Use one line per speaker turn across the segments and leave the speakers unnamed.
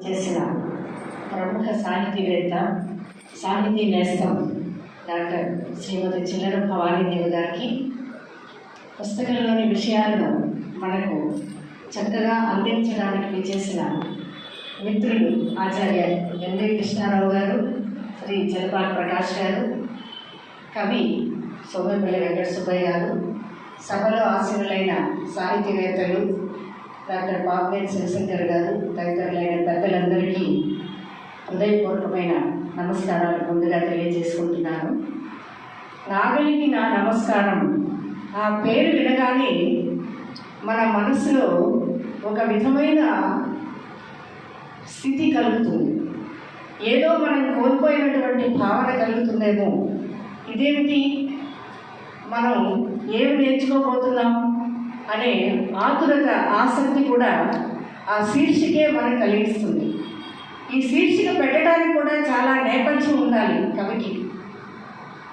చేసిన ప్రముఖ సాహితీవేత్త, సాహితీ నేస్తం డాక్టర్ శ్రీమతి చిల్లర భవానీదేవి గారికి పుస్తకంలోని విషయాలను మనకు చక్కగా అందించడానికి విచ్చేసిన మిత్రులు ఆచార్య ఎన్వి కృష్ణారావు గారు, శ్రీ జలపాల్ ప్రకాష్ గారు, కవి సోమపల్లి వెంకట సుబ్బయ్య గారు, సభలో ఆశీనులైన సాహితీవేత్తలు డాక్టర్ పాపేటి శివశంకర్ గారు తదితరులైన పెద్దలందరికీ హృదయపూర్వకమైన నమస్కారాలు ముందుగా తెలియజేసుకుంటున్నాను. నాగలికి నా నమస్కారం. ఆ పేరు వినగానే మన మనసులో ఒక విధమైన స్థితి కలుగుతుంది. ఏదో మనం కోల్పోయినటువంటి భావన కలుగుతుందేమో. ఇదేమిటి, మనం ఏమి నేర్చుకోబోతున్నాం అనే ఆతురత, ఆసక్తి కూడా ఆ శీర్షికే మనకు కలిగిస్తుంది. ఈ శీర్షిక పెట్టడానికి కూడా చాలా నేపథ్యం ఉండాలి కవికి.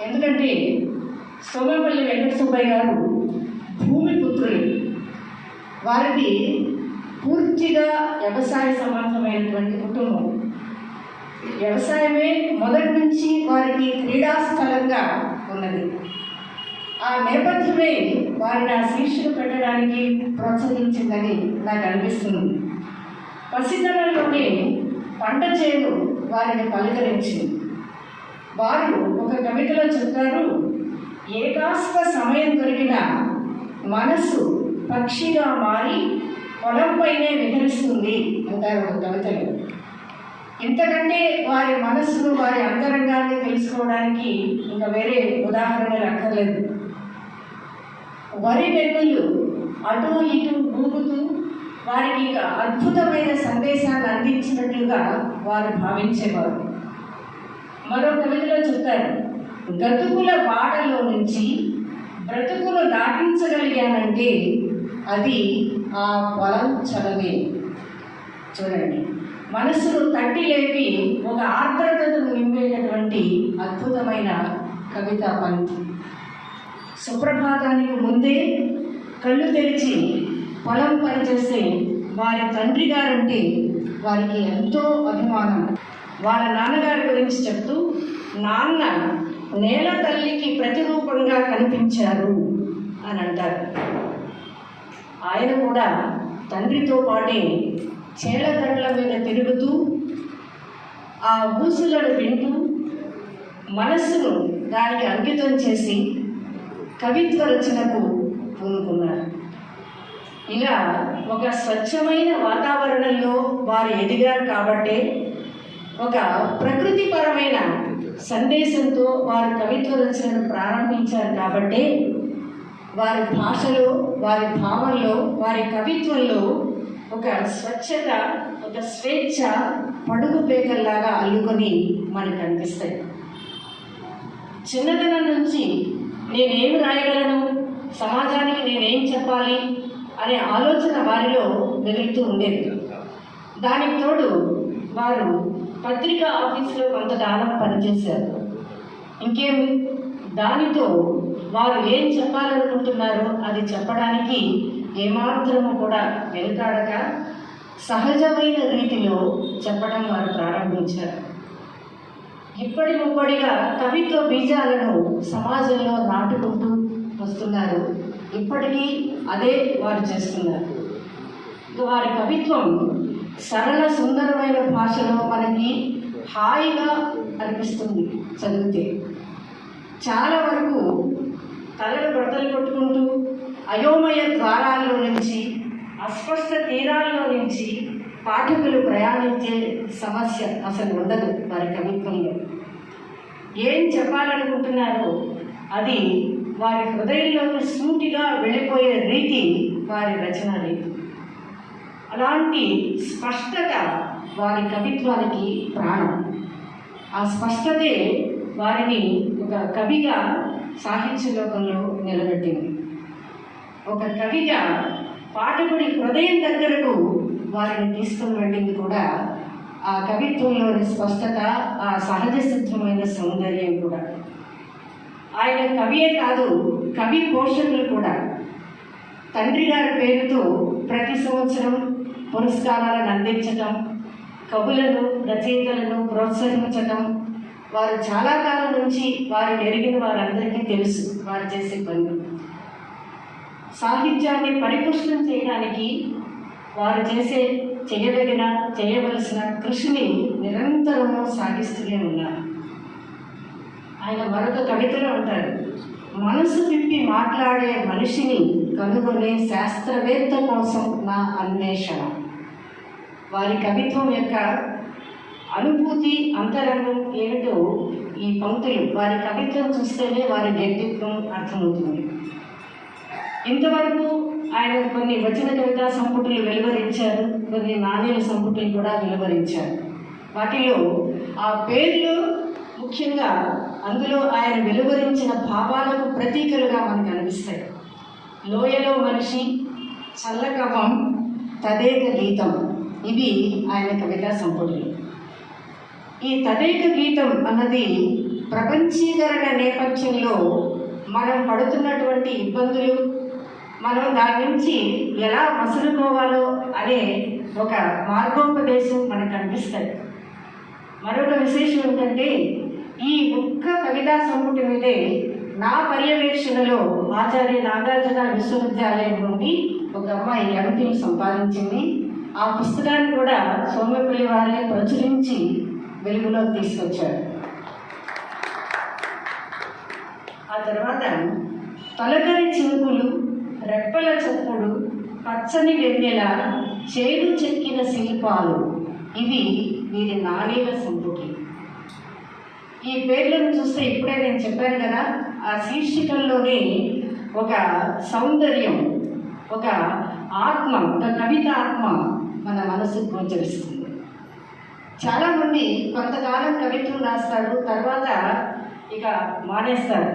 ఎందుకంటే సోమపల్లి వెంకట సుబ్బయ్య గారు భూమి పుత్రులు. వారిది పూర్తిగా వ్యవసాయ సంబంధమైనటువంటి కుటుంబం. వ్యవసాయమే మొదటి నుంచి వారికి క్రీడాస్థలంగా ఉన్నది. ఆ నేపథ్యమే వారిని ఆ శీర్షిక పెట్టడానికి ప్రోత్సహించిందని నాకు అనిపిస్తుంది. పసితనంలోనే పంట చేను వారిని పలకరించింది. వారు ఒక కవితలో చెప్తారు, ఏ కాస్త సమయం దొరికినా మనసు పక్షిగా మారి పొలంపైనే విహరిస్తుంది అంటారు ఒక కవితలో. ఇంతకంటే వారి మనస్సును, వారి అంతరంగాన్ని తెలుసుకోవడానికి ఇంకా వేరే ఉదాహరణలు అక్కర్లేదు. వరి వెన్నులు అటు ఇటు ఊగుతూ వారికి ఇక అద్భుతమైన సందేశాన్ని అందించినట్లుగా వారు భావించేవారు. మరో కవితలో చెప్తారు, గతుకుల బాటలో నుంచి బ్రతుకును దాటించగలిగానంటే అది ఆ పొలం చలవే. చూడండి, మనసును తట్టి లేపి ఒక ఆర్ద్రతను నింపేటటువంటి అద్భుతమైన కవితా పంక్తి. సుప్రభాతానికి ముందే కళ్ళు తెరిచి పొలం పనిచేసే వారి తండ్రి గారంటే వారికి ఎంతో అభిమానం. వాళ్ళ నాన్నగారి గురించి చెప్తూ, నాన్న నేల తల్లికి ప్రతిరూపంగా కనిపించారు అని అంటారు. ఆయన కూడా తండ్రితో పాటే చేలగడ్ల మీద తిరుగుతూ ఆ ఊసులను వింటూ మనస్సును దానికి అంకితం చేసి కవిత్వ రచనకు పూనుకున్నారు. ఇలా ఒక స్వచ్ఛమైన వాతావరణంలో వారు ఎదిగారు కాబట్టే, ఒక ప్రకృతిపరమైన సందేశంతో వారు కవిత్వ రచనను ప్రారంభించారు కాబట్టే వారి భాషలో, వారి భావంలో, వారి కవిత్వంలో ఒక స్వచ్ఛత, ఒక స్వేచ్ఛ పడుగు పేకల్లాగా అల్లుకొని మనకు అనిపిస్తాయి. చిన్నతనం నుంచి నేనేమి రాయగలను, సమాజానికి నేనేం చెప్పాలి అనే ఆలోచన వారిలో మెదులుతూ ఉండేది. దానికి తోడు వారు పత్రికా ఆఫీసులో కొంతకాలం పనిచేశారు. ఇంకేమి, దానితో వారు ఏం చెప్పాలనుకుంటున్నారో అది చెప్పడానికి ఏమాత్రము కూడా వెనుకాడక సహజమైన రీతిలో చెప్పడం వారు ప్రారంభించారు. ఇప్పటి ముప్పటిగా కవిత్వ బీజాలను సమాజంలో నాటుకుంటూ వస్తున్నారు. ఇప్పటికీ అదే వారు చేస్తున్నారు. వారి కవిత్వం సరళ సుందరమైన భాషలో మనకి హాయిగా అనిపిస్తుంది చదివితే. చాలా వరకు తలను బ్రతలు కొట్టుకుంటూ అయోమయ ద్వారాల్లో నుంచి, అస్పష్ట తీరాల్లో నుంచి పాఠకులు ప్రయాణించే సమస్య అసలు ఉండదు వారి కవిత్వంలో. ఏం చెప్పాలనుకుంటున్నారో అది వారి హృదయంలోకి సూటిగా వెళ్ళిపోయే రీతి వారి రచన రీతి. అలాంటి స్పష్టత వారి కవిత్వానికి ప్రాణం. ఆ స్పష్టతే వారిని ఒక కవిగా సాహిత్య లోకంలో నిలబెట్టింది. ఒక కవిగా పాఠకుడి హృదయం దగ్గరకు వారిని తీసుకుని వెళ్ళింది కూడా ఆ కవిత్వంలోని స్పష్టత, ఆ సహజ సిద్ధమైన సౌందర్యం కూడా. ఆయన కవియే కాదు, కవి పోషకులు కూడా. తండ్రి గారి పేరుతో ప్రతి సంవత్సరం పురస్కారాలను అందించడం, కవులను రచయితలను ప్రోత్సహించటం వారు చాలా కాలం నుంచి వారు ఎరిగిన వారందరికీ తెలుసు వారు చేసే పని. సాహిత్యాన్ని పరిపుష్టం చేయడానికి వారు చేయవలసిన కృషిని నిరంతరము సాగిస్తూనే ఉన్నారు. ఆయన మరొక కవితలో అంటారు, మనసు విప్పి మాట్లాడే మనిషిని కనుగొనే శాస్త్రవేత్త కోసం నా అన్వేషణ. వారి కవిత్వం యొక్క అనుభూతి అంతరంగం ఏమిటో ఈ పంక్తులు, వారి కవిత్వం చూస్తేనే వారి వ్యక్తిత్వం అర్థమవుతుంది. ఇంతవరకు ఆయన కొన్ని వచన కవితా సంపుటులు వెలువరించారు, కొన్ని నాణ్యాల సంపుటులు కూడా వెలువరించారు. వాటిలో ఆ పేర్లు ముఖ్యంగా అందులో ఆయన వెలువరించిన భావాలకు ప్రతీకలుగా మనకు అనిపిస్తాయి. లోయలో మనిషి, చల్లకవం, తదేక గీతం, ఇవి ఆయన కవితా సంపుటులు. ఈ తదేక గీతం అన్నది ప్రపంచీకరణ నేపథ్యంలో మనం పడుతున్నటువంటి ఇబ్బందులు, మనం దాని నుంచి ఎలా మసులుకోవాలో అనే ఒక మార్గోపదేశం మనకు అనిపిస్తుంది. మరొక విశేషం ఏంటంటే, ఈ ఒక్క కవితా సంపుటి మీదే నా పర్యవేక్షణలో ఆచార్య నాగార్జున విశ్వవిద్యాలయం నుండి ఒక అమ్మాయి ఎంపీని సంపాదించింది. ఆ పుస్తకాన్ని కూడా సోమపల్లి వారే ప్రచురించి వెలుగులోకి తీసుకొచ్చారు. ఆ తర్వాత తొలకరి చినుకులు, రెప్పల చప్పుడు, పచ్చని వెన్నెల, చేడు చెక్కిన శిల్పాలు, ఇవి వీరి నాణేల సంపుటి. ఈ పేర్లను చూస్తే ఇప్పుడే నేను చెప్పాను కదా, ఆ శీర్షికల్లోనే ఒక సౌందర్యం, ఒక ఆత్మ, ఒక కవిత ఆత్మ మన మనసుకు గోచరిస్తుంది. చాలామంది కొంతకాలం కవిత్వం రాస్తారు, తర్వాత ఇక మానేస్తారు.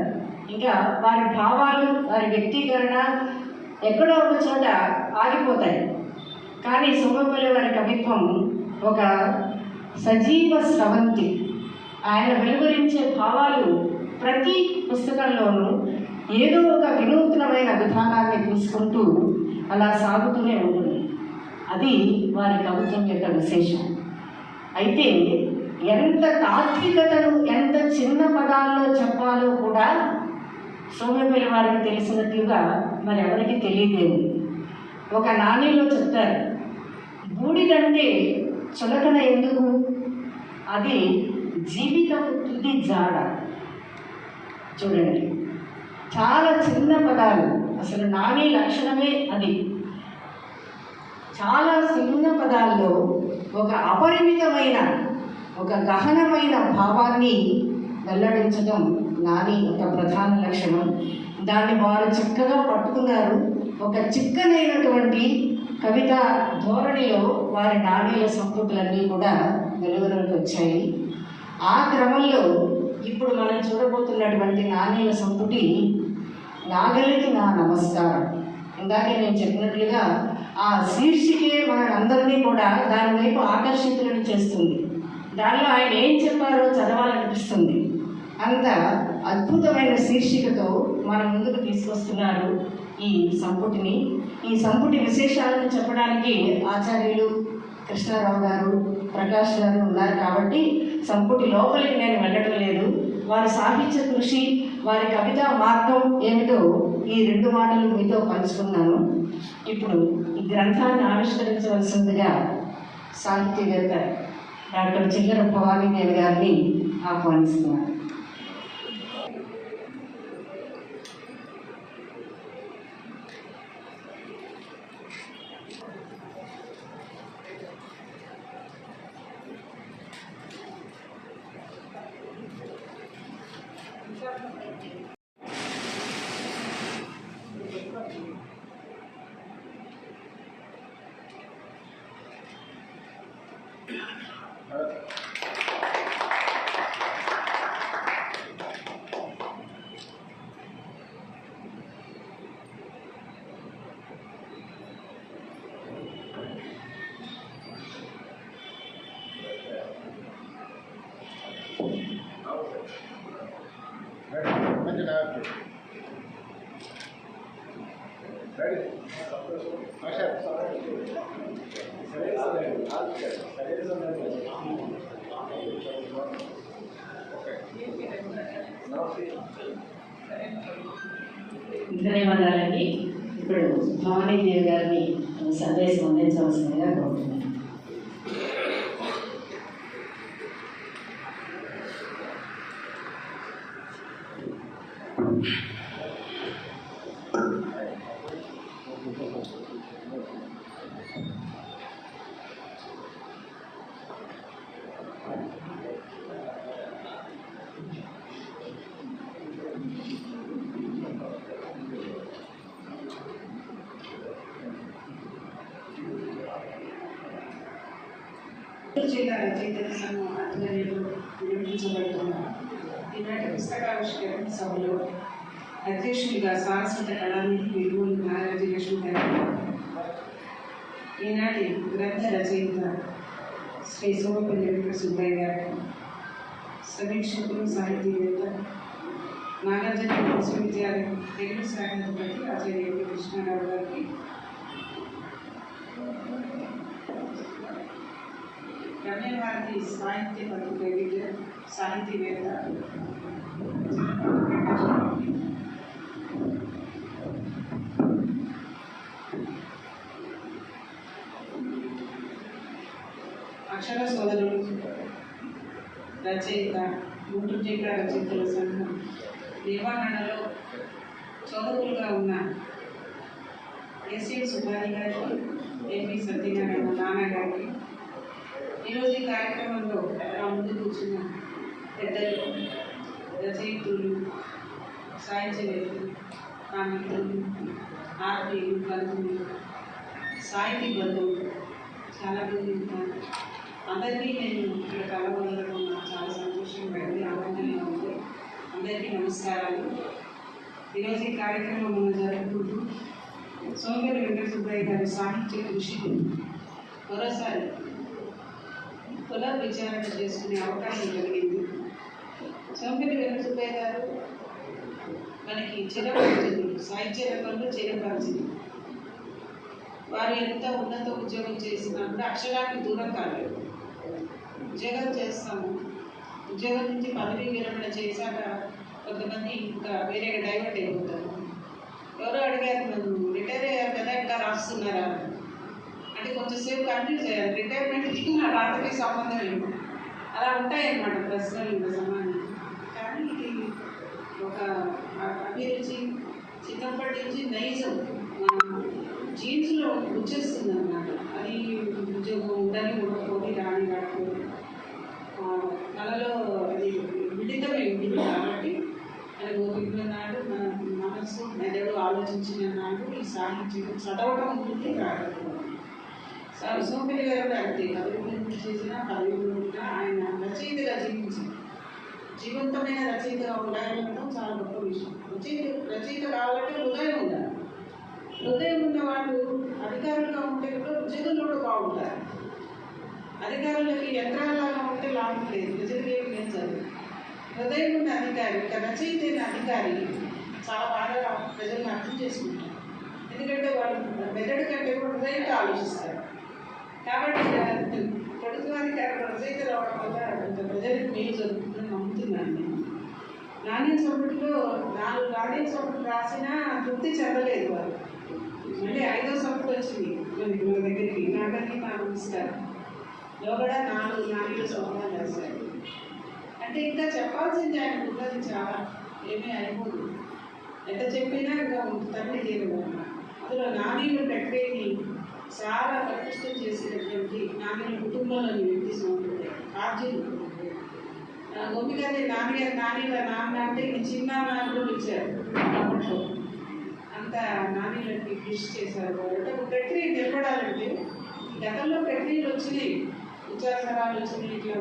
ఇంకా వారి భావాలు, వారి వ్యక్తీకరణ ఎక్కడో ఒక చోట ఆగిపోతాయి. కానీ సోమపల్లి వారి కవిత్వం ఒక సజీవ స్రవంతి. ఆయన వెలువరించే భావాలు ప్రతి పుస్తకంలోనూ ఏదో ఒక వినూత్నమైన విధానాన్ని తీసుకుంటూ అలా సాగుతూనే ఉంటుంది. అది వారి కవిత్వం యొక్క విశేషం. అయితే ఎంత తాత్వికతను ఎంత చిన్న పదాల్లో చెప్పాలో కూడా సోమపల్లి వారికి తెలిసినట్లుగా మరి ఎవరికి తెలియదేమో. ఒక నాణ్యంలో చెప్తారు, బూడిదంటే చులకన ఎందుకు, అది జీవితపు తుది జాడ. చూడండి, చాలా చిన్న పదాలు, అసలు నాని లక్షణమే అది. చాలా చిన్న పదాల్లో ఒక అపరిమితమైన, ఒక గహనమైన భావాన్ని వెల్లడించడం నాని ఒక ప్రధాన లక్షణం. దాన్ని వారు చక్కగా పట్టుకున్నారు. ఒక చిక్కనైనటువంటి కవిత ధోరణిలో వారి నాణ్యాల సంపుటులన్నీ కూడా వెలువలోకి వచ్చాయి. ఆ క్రమంలో ఇప్పుడు మనం చూడబోతున్నటువంటి నాణ్యాల సంపుటి నాగలికి నా నమస్కారం. ఇందాకే నేను చెప్పినట్లుగా ఆ శీర్షికే మనందరినీ కూడా దాని వైపు ఆకర్షితులను చేస్తుంది. దానిలో ఆయన ఏం చెప్పారో చదవాలనిపిస్తుంది. అంత అద్భుతమైన శీర్షికతో మన ముందుకు తీసుకొస్తున్నారు ఈ సంపుటిని. ఈ సంపుటి విశేషాలను చెప్పడానికి ఆచార్యులు కృష్ణారావు గారు, ప్రకాష్ గారు ఉన్నారు కాబట్టి సంపుటి లోపలికి నేను వెళ్ళడం లేదు. వారి సాహిత్య కృషి, వారి కవితా మార్గం ఏమిటో ఈ 2 మాటలు మీతో పంచుకున్నాను. ఇప్పుడు ఈ గ్రంథాన్ని ఆవిష్కరించవలసిందిగా సాహిత్యవేత్త డాక్టర్ చిల్లర భవానీదేవి గారిని ఆహ్వానిస్తున్నాను.
Ready?
ధన్యవాదాలండి. ఇప్పుడు భవానీదేవి గారిని సందేశం అందించవలసిందిగా కోరుతున్నాను.
జిల్లా రచయితల సంఘం ఆధ్వర్యంలో నిర్వహించబడుతున్న ఈనాటి పుస్తకావిష్కరణ సభలో అధ్యక్షులుగా శాశ్వత కళానిధి విలువలు నారాజీ లక్ష్మి గారు, ఈనాటి గ్రంథ రచయిత శ్రీ సోమపల్లి వెంకట సుబ్బయ్య గారు, సమీక్షకులు సాహితీవేత్త నాగార్జున విశ్వవిద్యాలయం తెలుగు శాఖాధిపతి ఆచార్య కృష్ణారావు గారికి, రమ్యభారతి సాహిత్య పత్రిక ఎడిటర్ సాహితీవేత్త అక్షర సోదరులు రచయిత గుంటూరు జిల్లా రచయితల సంఘం నిర్వహణలో చదువులుగా ఉన్న ఎస్ఎల్ సుబ్బాని గారికి, ఎంపీ సత్యనారాయణ నాన్న గారికి, ఈరోజు ఈ కార్యక్రమంలో నా ముందు కూర్చున్న పెద్దలు, రచయితులు, సాహిత్యవేత్తలు, నా మిత్రులు, ఆత్మీయులు, బంధువులు, సాహితీ బంధువులు చాలా మంది ఉంటారు. అందరికీ నేను ఇక్కడ కలవడం నాకు చాలా సంతోషంగా ఉంది, ఆనందంగా ఉంది. అందరికీ నమస్కారాలు. ఈరోజు ఈ కార్యక్రమం మనం జరుపుకుంటూ సోమపల్లి వెంకట సుబ్బయ్య గారి సాహిత్య కృషి మరోసారి పునర్విచారణ చేసుకునే అవకాశం కలిగింది. సోమపల్లి వెంకట సుబ్బయ్య గారు మనకి చిరపరిచితులు, సాహిత్య రంగంలో చిరపరిచితులు. వారు ఎంత ఉన్నత ఉద్యోగం చేసినా కూడా అక్షరానికి దూరం కాలేదు. ఉద్యోగం చేస్తాము, ఉద్యోగం నుంచి పదవి విరమణ చేశాక కొంతమంది ఇంకా వేరేగా డైవర్ట్ అయిపోతారు. ఎవరో అడిగారు, నన్ను రిటైర్ అయ్యారు కదా ఇంకా రాస్తున్నారా అంటే కొంచెంసేపు కన్ఫ్యూజ్ అయ్యారు. రిటైర్మెంట్కి నా రాతకి సంబంధం ఏమో అలా ఉంటాయన్నమాట ప్రశ్నలు ఇంకా సమానం. కానీ ఇది ఒక అభిరుచి, చిన్నప్పటి నుంచి నైజం జీన్స్లో వచ్చేస్తుంది అన్నమాట. అది ఉద్యోగం ఉండని ఉండకపోతే రాని రాకపోతే మనలో అది విడితమై ఉంటుంది. కాబట్టి అది ఓపిక నాడు మన మనసు మెదడు ఆలోచించిన నాడు ఈ సాహిత్యం చదవడం ఉంటుంది, రావడం. సోమపల్లి గారు అంతే, పదవి చేసిన పదవి కూడా ఆయన రచయితగా జీవించారు. జీవంతమైన రచయితగా ఉండాలంటే చాలా గొప్ప విషయం. రచయిత కావాలంటే హృదయం ఉండాలి. హృదయం ఉన్న వాళ్ళు అధికారులుగా ఉంటే కూడా ప్రజలు కూడా బాగుంటారు. అధికారులకి యంత్రాలుగా ఉంటే లాభం లేదు, ప్రజలకు ఏమి లేదు. హృదయం ఉన్న అధికారి, ఒక రచయిత అయిన అధికారి చాలా బాగా ప్రజలను అర్థం చేసుకుంటారు. ఎందుకంటే వాళ్ళు మెదడు కంటే కూడా హృదయంతో ఆలోచిస్తారు. కాబట్టి ప్రభుత్వాధికారి రచయిత రావడం వల్ల ప్రజలకు మేలు జరుగుతుందని నమ్ముతున్నాను నేను. నాణ్యం సభ్యుల్లో 4 నాణ్యం సభ్యులు రాసినా తృప్తి చెందలేదు వారు. మళ్ళీ 5వ సభ్యుడు వచ్చింది మన దగ్గరికి. నాగరికి నా నమస్కారం. లోగడ 4 నాణ్యాలు సభ్యులు రాశారు. అంటే ఇంకా చెప్పాల్సింది ఆయన ఉన్నది చాలా, ఏమీ అయిపోదు. ఎంత చెప్పినా ఇంకా తల్లి తీరదు. అందులో నాణ్యులు ప్రక్రియని చాలా ప్రతిష్టం చేసినటువంటి నాణ్యుల కుటుంబంలోని వ్యక్తి సోదరుడు ఆర్జుడు. గోపిగారి నాణ్యుల నాన్న అంటే చిన్న నాన్నలు ఇచ్చారు. అప్పట్లో అంత నాణ్యులకి కృషి చేశారు. అంటే ప్రక్రియ నిలబడాలంటే గతంలో ప్రక్రియలు వచ్చినాయి, ఉచ్చాసనాలు వచ్చినాయి, ఇట్లా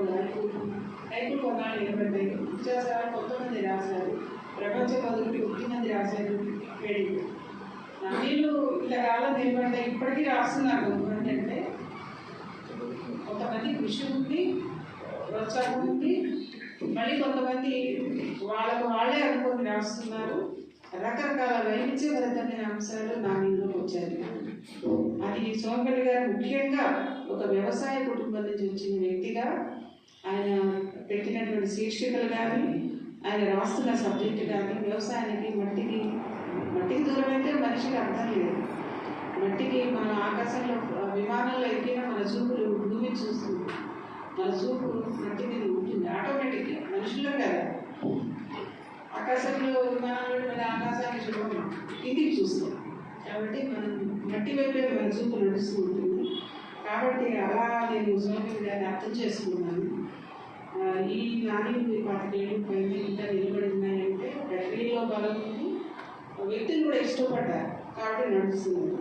రైతులు కొన్నాళ్ళు నిలబడ్డాయి. ఉచ్చాసనాలు కొంతమంది రాశారు, ప్రపంచ పదులు 1 మంది రాశారు. నాణ్యులు ఇట్లా కాలం నిలబడ్డాయి, ఇప్పటికీ రాస్తున్నారు. కొంతమంది అంటే కొంతమంది కృషి ఉంది, ప్రోత్సాహం ఉంది. మళ్ళీ కొంతమంది వాళ్ళకు వాళ్ళే అనుకొని రాస్తున్నారు. రకరకాల వైవిధ్యభరితమైన అంశాలు నాణ్యంలోకి వచ్చాయి. అది సోమపల్లి గారు ముఖ్యంగా ఒక వ్యవసాయ కుటుంబం నుంచి వచ్చిన వ్యక్తిగా ఆయన పెట్టినటువంటి శీర్షికలు కానీ, ఆయన రాస్తున్న సబ్జెక్టు కానీ, వ్యవసాయానికి మట్టికి దూరం అయితే మనిషికి అర్థం లేదు. మట్టికి మన ఆకాశంలో విమానంలో ఎక్కినా మన చూపులు భూమిని చూస్తుంది, మన చూపు మట్టి మీద ఉంటుంది ఆటోమేటిక్గా. మనుషుల్లో కదా, ఆకాశంలో విమానంలో మన ఆకాశాన్ని చూడడం కిందికి చూస్తాం కాబట్టి మనం మట్టి వైపే మన చూపు నడుస్తూ ఉంటుంది. కాబట్టి అలా నేను సోమపల్లి గారిని అర్థం చేసుకున్నాను. ఈ నాణ్యం 25 పైన ఇంకా నిలబడి ఉన్నాయంటే బ్యాటరీలో బలం ఉంది, వ్యక్తులు కూడా ఇష్టపడ్డారు కాబట్టి నడుస్తున్నారు.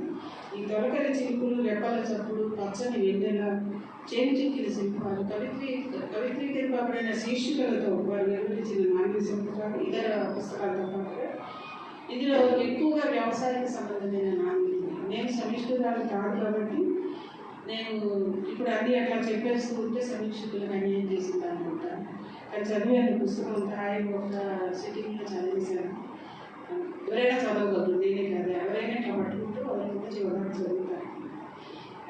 ఈ తొలకరి చిలుకులు, రెప్పల చప్పుడు, పచ్చని వెన్నెల, చేంచిక్కిన శిల్పాలు, కవిత్రీకరింపబడిన శీర్షికలతో వారు వెలువరించిన నాణ్య శిల్పాలు ఇతర పుస్తకాలతో పాటు ఇందులో ఎక్కువగా వ్యవసాయానికి సంబంధమైన నాణ్యం. నేను సమీక్షకురాలు కాదు కాబట్టి నేను ఇప్పుడు అన్నీ అట్లా చెప్పేస్తూ ఉంటే సమీక్షకులకు అన్యాయం చేసింది అనుకుంటాను. కానీ చదివాను పుస్తకం హాయిగా ఒక సిట్టింగ్లో చదివేశాను. ఎవరైనా చదవగలరు, నేనే కదా, ఎవరైనా ఇట్లా పట్టుకుంటూ ఎవరైనా చివరికి చదువుతారు.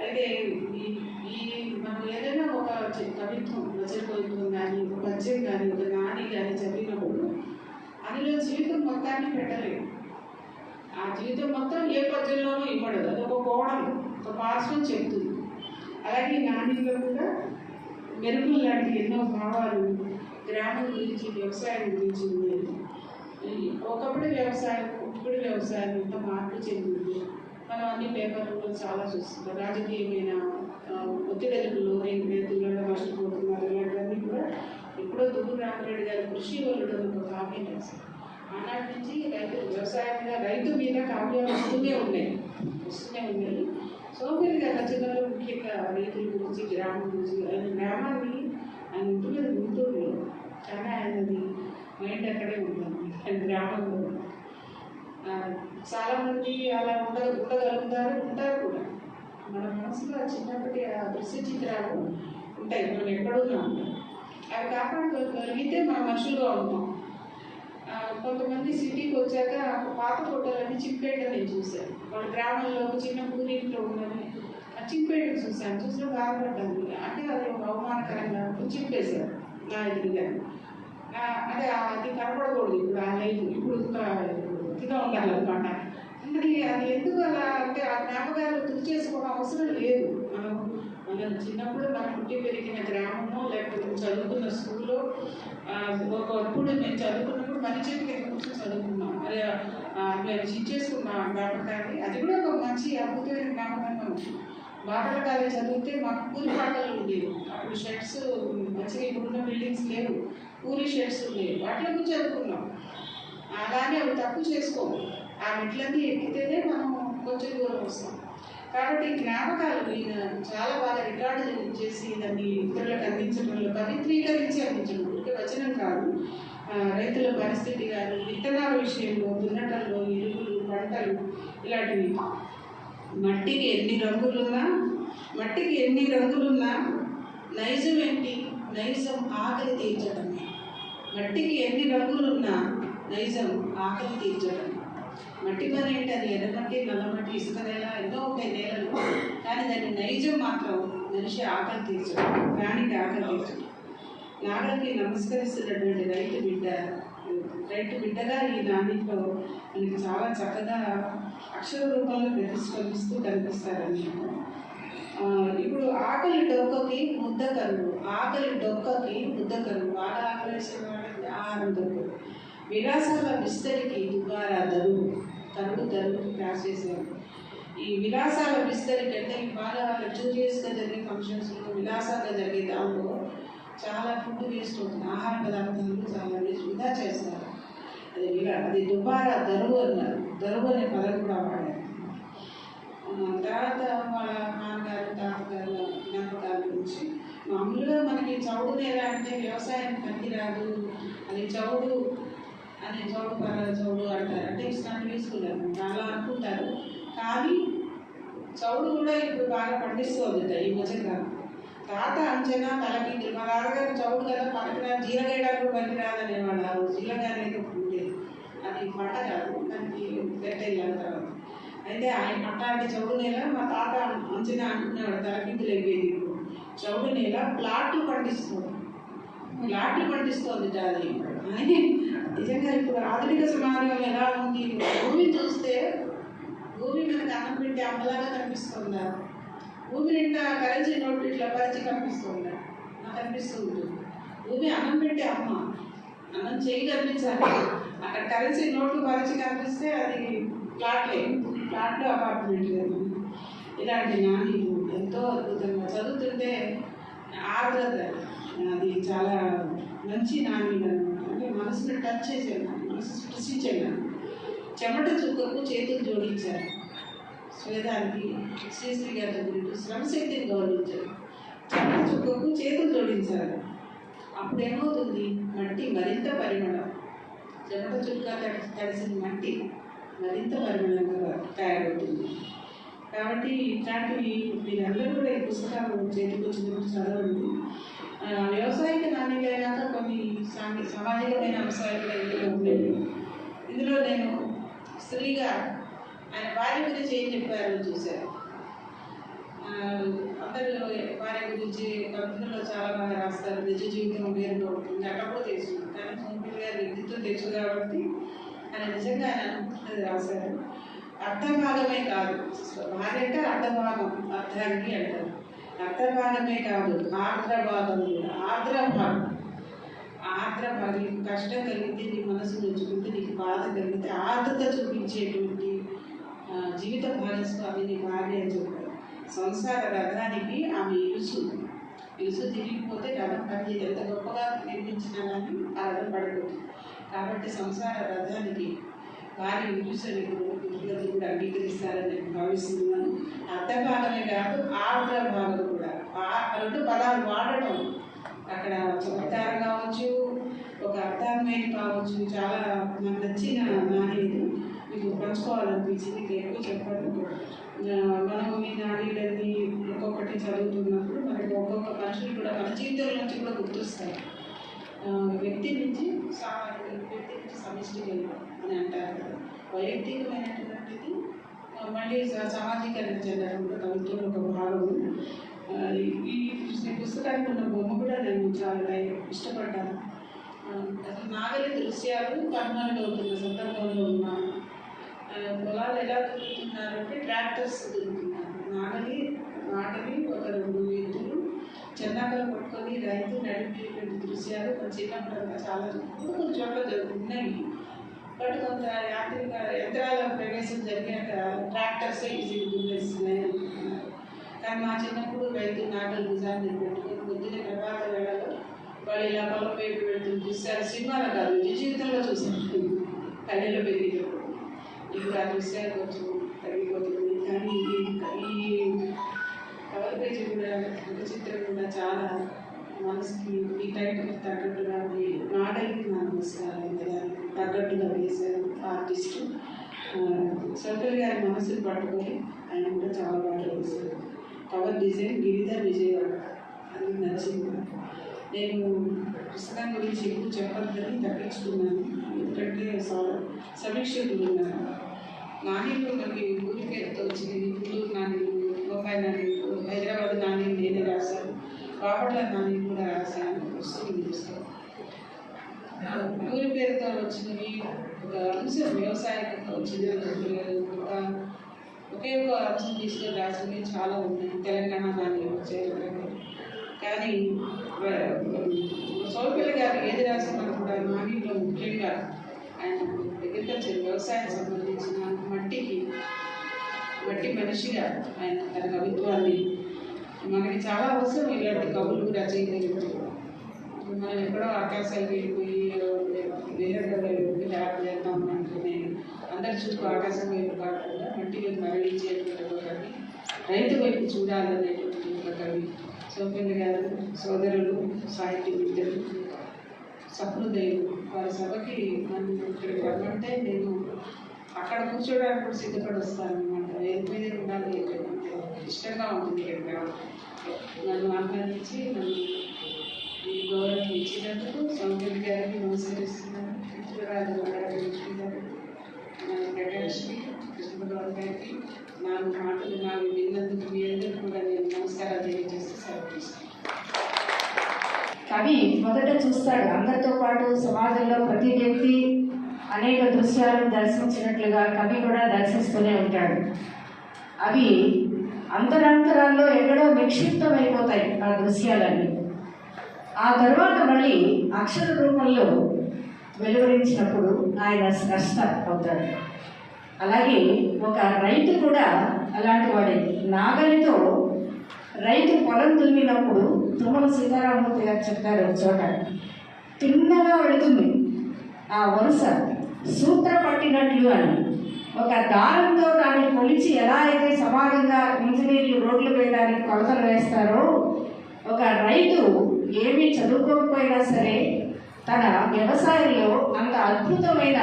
అయితే ఈ మనం ఏదైనా ఒక కవిత్వం, రచన కవిత్వం కానీ, ఒక పద్యం కానీ, ఒక నాని కానీ చదివినప్పుడు అందులో జీవితం మొత్తాన్ని పెట్టలేము. ఆ జీవితం మొత్తం ఏ పద్యంలోనూ ఇవ్వడదు, అది ఒక కోణం, ఒక పార్శ్వం చెప్తుంది. అలాగే నాణ్యంలో కూడా మెరుగులు లాంటి ఎన్నో భావాలు గ్రామం గురించి, వ్యవసాయం గురించి ఉన్నాయి. ఒకప్పుడు వ్యవసాయం, ఇప్పుడు వ్యవసాయం ఇంత మార్పు చెందింది. మనం అన్ని పేపర్లలో చాలా చూస్తున్నాం. రాజకీయమైన ఒత్తిడిలో రైతులలో నష్టపోతున్నారు, ఇలాంటివన్నీ కూడా ఎప్పుడో దువ్వూరు రామిరెడ్డి గారి కృషి వల్లుడు ఒక కావ్యం రాశారు. ఆనాటి నుంచి వ్యవసాయం మీద, రైతు మీద కావ్యాలు వస్తూనే ఉన్నాయి. సోమపల్లి గారి రచనలో ముఖ్యంగా రైతుల గురించి, గ్రామం గురించి, ఆయన గ్రామాన్ని ఆయన ఉంటున్నది గుంటూరులో, కానీ ఆయనది మైండ్ అక్కడే ఉంటుంది, ఆయన గ్రామంలో. చాలామంది అలా ఉండగలుగుతారు, ఉంటారు కూడా. మన మనసులో చిన్నప్పటి ఆ దృశ్య చిత్రాలు ఉంటాయి, మనం ఎక్కడున్నా ఉంటాం. అవి కాపాడుకోగలిగితే మన మనుషులుగా ఉంటాం. కొంతమంది సిటీకి వచ్చాక పాత ఫోటోలన్నీ చింపేయడం నేను చూశాను. వాళ్ళ గ్రామంలో ఒక చిన్న పూరింట్లో ఉన్నది చింపేయడం చూసిన బాధపడ్డాను. అంటే అది ఒక అవమానకరంగా చింపేశారు నా ఎదురుగా. అది కనపడకూడదు ఇప్పుడు ఆ లైఫ్, ఇప్పుడు ఇదిగా ఉండాలన్నమాట. మరి అది ఎందుకు అలా అంటే ఆ జ్ఞాపకాలు గుర్తు చేసుకోవడం అవసరం లేదు. మనం చిన్నప్పుడు మనం పుట్టి పెరిగిన గ్రామము, లేకపోతే చదువుకున్న స్కూల్లో, ఒకప్పుడు మేము చదువుకున్నప్పుడు మన చేతికి కూర్చొని చదువుకున్నాం. మరి మేము ఇచ్చేసుకున్నాం జ్ఞాపకాన్ని. అది కూడా ఒక మంచి అద్భుతమైన జ్ఞాపకంగా ఉంది. బాటల కాలేజ్ చదివితే మాకు కూలి పాటలు ఉండేవి. అప్పుడు షర్ట్స్ మంచిగా ఇప్పుడున్న బిల్డింగ్స్ లేవు, కూలీ షర్ట్స్ ఉండేవి. వాటిలో గురించి చదువుకున్నాం. అలానే అవి తప్పు చేసుకోము. ఆ మెట్లన్నీ ఎక్కితేనే మనం కొంచెం దూరం వస్తాం. కాబట్టి జ్ఞాపకాలు ఈయన చాలా బాగా రికార్డు చేసి దాన్ని ఇతరులకు అందించడంలో, పవిత్రీకరించి అందించడం, ఇంకే వచనం కాదు. రైతుల పరిస్థితి కానీ, విత్తనాల విషయంలో, దున్నటంలో, ఎరువులు, పంటలు, ఇలాంటివి. మట్టికి ఎన్ని రంగులున్నా నైజం ఏంటి? నైజం ఆకలి తీర్చడమే. మట్టికి ఎన్ని రంగులున్నా నైజం ఆకలి తీర్చడం. మట్టి పని ఏంటి? అది ఎర్రమట్టి, నల్లమట్టి, ఇసుక నేల, ఎన్నో ఉంటాయి నేలలు. కానీ దాని నైజం మాత్రం మనిషి ఆకలి తీర్చడం, ప్రాణికి ఆకలి తీర్చడం. నాగలికి నమస్కరిస్తున్నటువంటి రైతు బిడ్డగా ఈ నాణ్యంలో మనకి చాలా చక్కగా అక్షర రూపంలో ప్రతిస్పందిస్తూ కనిపిస్తారని. ఇప్పుడు ఆకలి డొక్కకి ముద్ద కరువు, బాగా ఆకలేసిన వాళ్ళకి ఆహారం దొరకదు. విలాసాల విస్తరికి దుబారా దరువు క్లాస్ చేశారు. ఈ విలాసాల విస్తరికి అంటే బాగా లగ్జూరియస్గా జరిగే ఫంక్షన్స్లో, విలాసాలుగా జరిగే దాంట్లో చాలా ఫుడ్ వేస్ట్ అవుతుంది. ఆహార పదార్థాలు చాలా వృధా చేస్తారు. అది దుబారా దరువు అన్నారు. దరువు అనే పదం కూడా వాడారు. తర్వాత వాళ్ళ నాన్నగారు, తాతగారు జ్ఞాపకాల గురించి మామూలుగా మనకి చౌడు నేల అంటే వ్యవసాయం పనికిరాదు, అది చౌడు చౌడు అంటారు. అంటే ఇష్టాన్ని వేసుకున్నారు, చాలా అనుకుంటారు. కానీ చౌడు కూడా ఇప్పుడు బాగా పండిస్తుంది ఈ మధ్యకాలం. తాత అంచనా తలకిందులు. మా నాన్నగారు చౌడు కదా పనికిరాదు, జీలగేయడానికి పనికిరాదు అనేవాళ్ళు. ఆ రోజు జీలగానే ఉండేది. ఆ అది పంట కాదు, దానికి పెట్టేయాలి తర్వాత. అయితే ఆయన అట్లాంటి చౌడు నేల మా తాత మంచిగా అంటున్నాడు, తలకిందులు అయిపోయింది. ఇప్పుడు చౌడు నేల ప్లాట్లు పండిస్తుంది అది అని. నిజంగా ఇప్పుడు ఆధునిక సమాజం ఎలా ఉంది, భూమిని చూస్తే భూమి మనకు అన్నం పెట్టి అమ్మలాగా కనిపిస్తుందా, భూమి నిండా కరెన్సీ నోట్లు ఇట్లా పరిచి కనిపిస్తుందా, నాకు అనిపిస్తూ ఉంటుంది. భూమి అన్నం పెట్టి అమ్మ, అన్నం చేయి కనిపించాలి, అక్కడ కరెన్సీ నోట్లు పరిచి కనిపిస్తే అది ఫ్లాట్లో అపార్ట్మెంట్ లేదు. ఇలాంటి నాణ్యలు ఎంతో అద్భుతంగా చదువుతుంటే ఆర్ద్రత, అది చాలా మంచి నాణ్యలు అనమాట. అంటే మనసుని టచ్ చేసేది, మనసు స్పృశించేది. చెమట చుక్కకు చేతులు జోడించారు, స్వేదానికి శ్రీశ్రీ గారి గురించి శ్రమశక్తిని గౌరవించారు. చెమట చుక్కకు చేతులు జోడించారు, అప్పుడేమవుతుంది, మట్టి మరింత పరిమళం, చెమట చుక్క తడిసిన మట్టి మరింత పరిమళంగా తయారవుతుంది. కాబట్టి ఇట్లాంటివి మీరందరూ కూడా ఈ పుస్తకాలు చేతికి వచ్చినప్పుడు చదవండి. వ్యవసాయిక నాణ్యత అయినాక కొన్ని సామాజికమైన అంశాలు కూడా ఇందులో ఉండేవి. ఇందులో నేను స్త్రీగా ఆయన భార్య గురించి ఏం చెప్పారో చూశారు. అందరూ భార్య గురించి కవితలో చాలా బాగా రాస్తారు, నిజ జీవితం వేరుగా ఉంటుంది, అక్కడో తెలుసుకుంటారు. కానీ సోమపల్లి గారి వ్యక్తిత్వం తెలుసు కాబట్టి ఆయన నిజంగా ఆయన అనుకుంటున్నది రాశారు. అర్థభాగమే కాదు, భార్య అంటే అర్థభాగం, అర్థానికి అంటారు. అర్థభాగమే కాదు, ఆర్ద్రభాగం కూడా. ఆర్ద్రభాగం కష్టం కలిగితే నీ మనసు నొచ్చుకుంటే, నీకు బాధ కలిగితే ఆర్ద్రత చూపించేటువంటి జీవిత భాగస్వామి నీ భార్య అని చెప్పారు. సంసార రథానికి ఆమె ఇలుసు తిరిగిపోతే రథం పనిచేది, ఎంత గొప్పగా నిర్మించినా కానీ ఆ రథం పడిపోతుంది. కాబట్టి సంసార రథానికి భార్య ఇలుసని కూడా అంగీకరిస్తారని నేను భావిస్తున్నాను. అర్థభాగమే కాదు, ఆర్ద్రభాగం కూడా. రెండు పదాలు వాడటం అక్కడ చమత్కారం కావచ్చు, ఒక అర్థాన్మైన కావచ్చు, చాలా నాకు నచ్చిన నాణ్యత మీకు పంచుకోవాలనిపించింది. ఎక్కువ చెప్పడం మనం ఈ నాణ్యతని ఒక్కొక్కటి చదువుతున్నప్పుడు మనకి ఒక్కొక్క మనుషులు కూడా మన జీవితం నుంచి కూడా గుర్తొస్తాయి. వ్యక్తి నుంచి సమిష్టికి అని అంటారు కదా, వైయక్తికమైనటువంటిది మళ్ళీ సామాజికరణ చెందడం కూడా కవిత్వంలో ఒక భాగము. ఈ పుస్తకానికి ఉన్న బొమ్మ కూడా నేను చాలా ఇష్టపడ్డాను. అసలు నాగలి దృశ్యాలు కర్మాలు సందర్భంలో ఉన్నాను. పొలాలు ఎలా తిరుగుతున్నారంటే ట్రాక్టర్స్ తిరుగుతున్నారు. నాగలి ఒక 2 ఎద్దులు చెన్నాకలు పట్టుకొని రైతు నడిపేటువంటి దృశ్యాలు చిన్నప్పుడు చాలా కొన్ని చోట్ల జరుగుతున్నాయి. బట్ కొంత యంత్రాల ప్రవేశం జరిగాక ట్రాక్టర్స్ ఈజీ దున్నేస్తున్నాయి అనుకుంటున్నారు. కానీ మా చిన్నప్పుడు రైతు నాగలు నిజాన్ని పెట్టుకొని పొద్దున తర్వాత వేళలో వాళ్ళు ఇలా పొలం వైపు వెళ్తున్న దృశ్యాలు సినిమాలో కాదు, నిజ జీవితంలో చూసాను, పల్లెలో పెరిగేటప్పుడు. ఇప్పుడు ఆ దృశ్యాలు కొంచెం తగ్గిపోతుంది. కానీ ఈ కవర్ పేజీ కూడా, ఒక చిత్రం కూడా చాలా మనసుకి ఈ టైటిల్ తగ్గట్టుగా నాగలికి నమస్కారం తగ్గట్టుగా వేశారు ఆర్టిస్టు. సోమపల్లి గారి మనసుని పట్టుకొని ఆయన కూడా చాలా బాగా వేశారు. కవర్ డిజైన్ గిరిధర్ విజయవాడ, అది నచ్చింది. నేను పుస్తకం గురించి ఎక్కువ చెప్పద్దని తగ్గించుకున్నాను, ఎందుకంటే సమీక్షకులు ఉన్నారు. నాణ్యలు మనకి ఊరి పేరుతో వచ్చింది. గుంటూరు నాణ్యలు, బొంబాయి నాణ్యలు, హైదరాబాద్ నాణ్యలు నేనే రాశాను, బాపట్ల నాణ్యలు కూడా రాశాను. పుస్తకం చూస్తాను. ఊరి పేరుతో వచ్చినవి ఒక అంశం, వ్యవసాయంతో వచ్చింది ఒకే ఒక అంశం తీసుకొని రాసినవి చాలా ఉన్నాయి. తెలంగాణ నాణ్యలు వచ్చాయి. కానీ సోమపల్లి గారు ఏది రాసినా కూడా నాణ్యంలో ముఖ్యంగా ఆయన అగ్రికల్చర్ వ్యవసాయం సంబంధించిన మట్టి మనిషిగా ఆయన తన కవిత్వాన్ని మనకి చాలా అవసరం. ఇలాంటి కవులు రచయితలు మనం ఎక్కడో ఆకాశాలు వెళ్ళిపోయి వేరే వైపు ట్యాప్ చేద్దాం అంటే అందరి చుట్టూ ఆకాశం వైపు కాకుండా మట్టి వైపు మరలించేటువంటి ఒక కవి, రైతు వైపు చూడాలనేటువంటి ఒక కవి సోమపల్లి గారు. సోదరులు, సాహిత్య విద్యలు, సహృదయులు, వారి సభకి నన్ను ఇక్కడికి రమ్మంటే నేను అక్కడ కూర్చోడానికి కూడా సిద్ధపడి వస్తాను అనమాట. మీద ఉండాలి, ఇష్టంగా ఉంటుంది. ఇక్కడ నన్ను ఆహ్వానించి నన్ను ఈ గౌరవం ఇచ్చినందుకు సోమపల్లి గారికి నమస్కరిస్తున్నాను.
కవి మొదట చూస్తాడు, అందరితో పాటు సమాజంలో ప్రతి వ్యక్తి అనేక దృశ్యాలను దర్శించినట్లుగా కవి కూడా దర్శిస్తూనే ఉంటాడు. అవి అంతరాంతరాల్లో ఎక్కడో నిక్షిప్తమైపోతాయి ఆ దృశ్యాలన్నీ. ఆ తర్వాత మళ్ళీ అక్షర రూపంలో వెలువరించినప్పుడు ఆయన స్రష్ట అవుతాడు. అలాగే ఒక రైతు కూడా అలాంటి వాడే. నాగలితో రైతు పొలం దున్నినప్పుడు తుమ్మల సీతారామూర్తి గారు చెప్తారు ఒక చోట, తిన్నగా వెళుతుంది ఆ వరుస సూత్ర పట్టినట్లు అని. ఒక దారంతో దాన్ని కొలిచి ఎలా అయితే సమానంగా ఇంజనీర్లు రోడ్లు వేయడానికి కొలతలు వేస్తారో, ఒక రైతు ఏమీ చదువుకోకపోయినా సరే తన వ్యవసాయంలో అంత అద్భుతమైన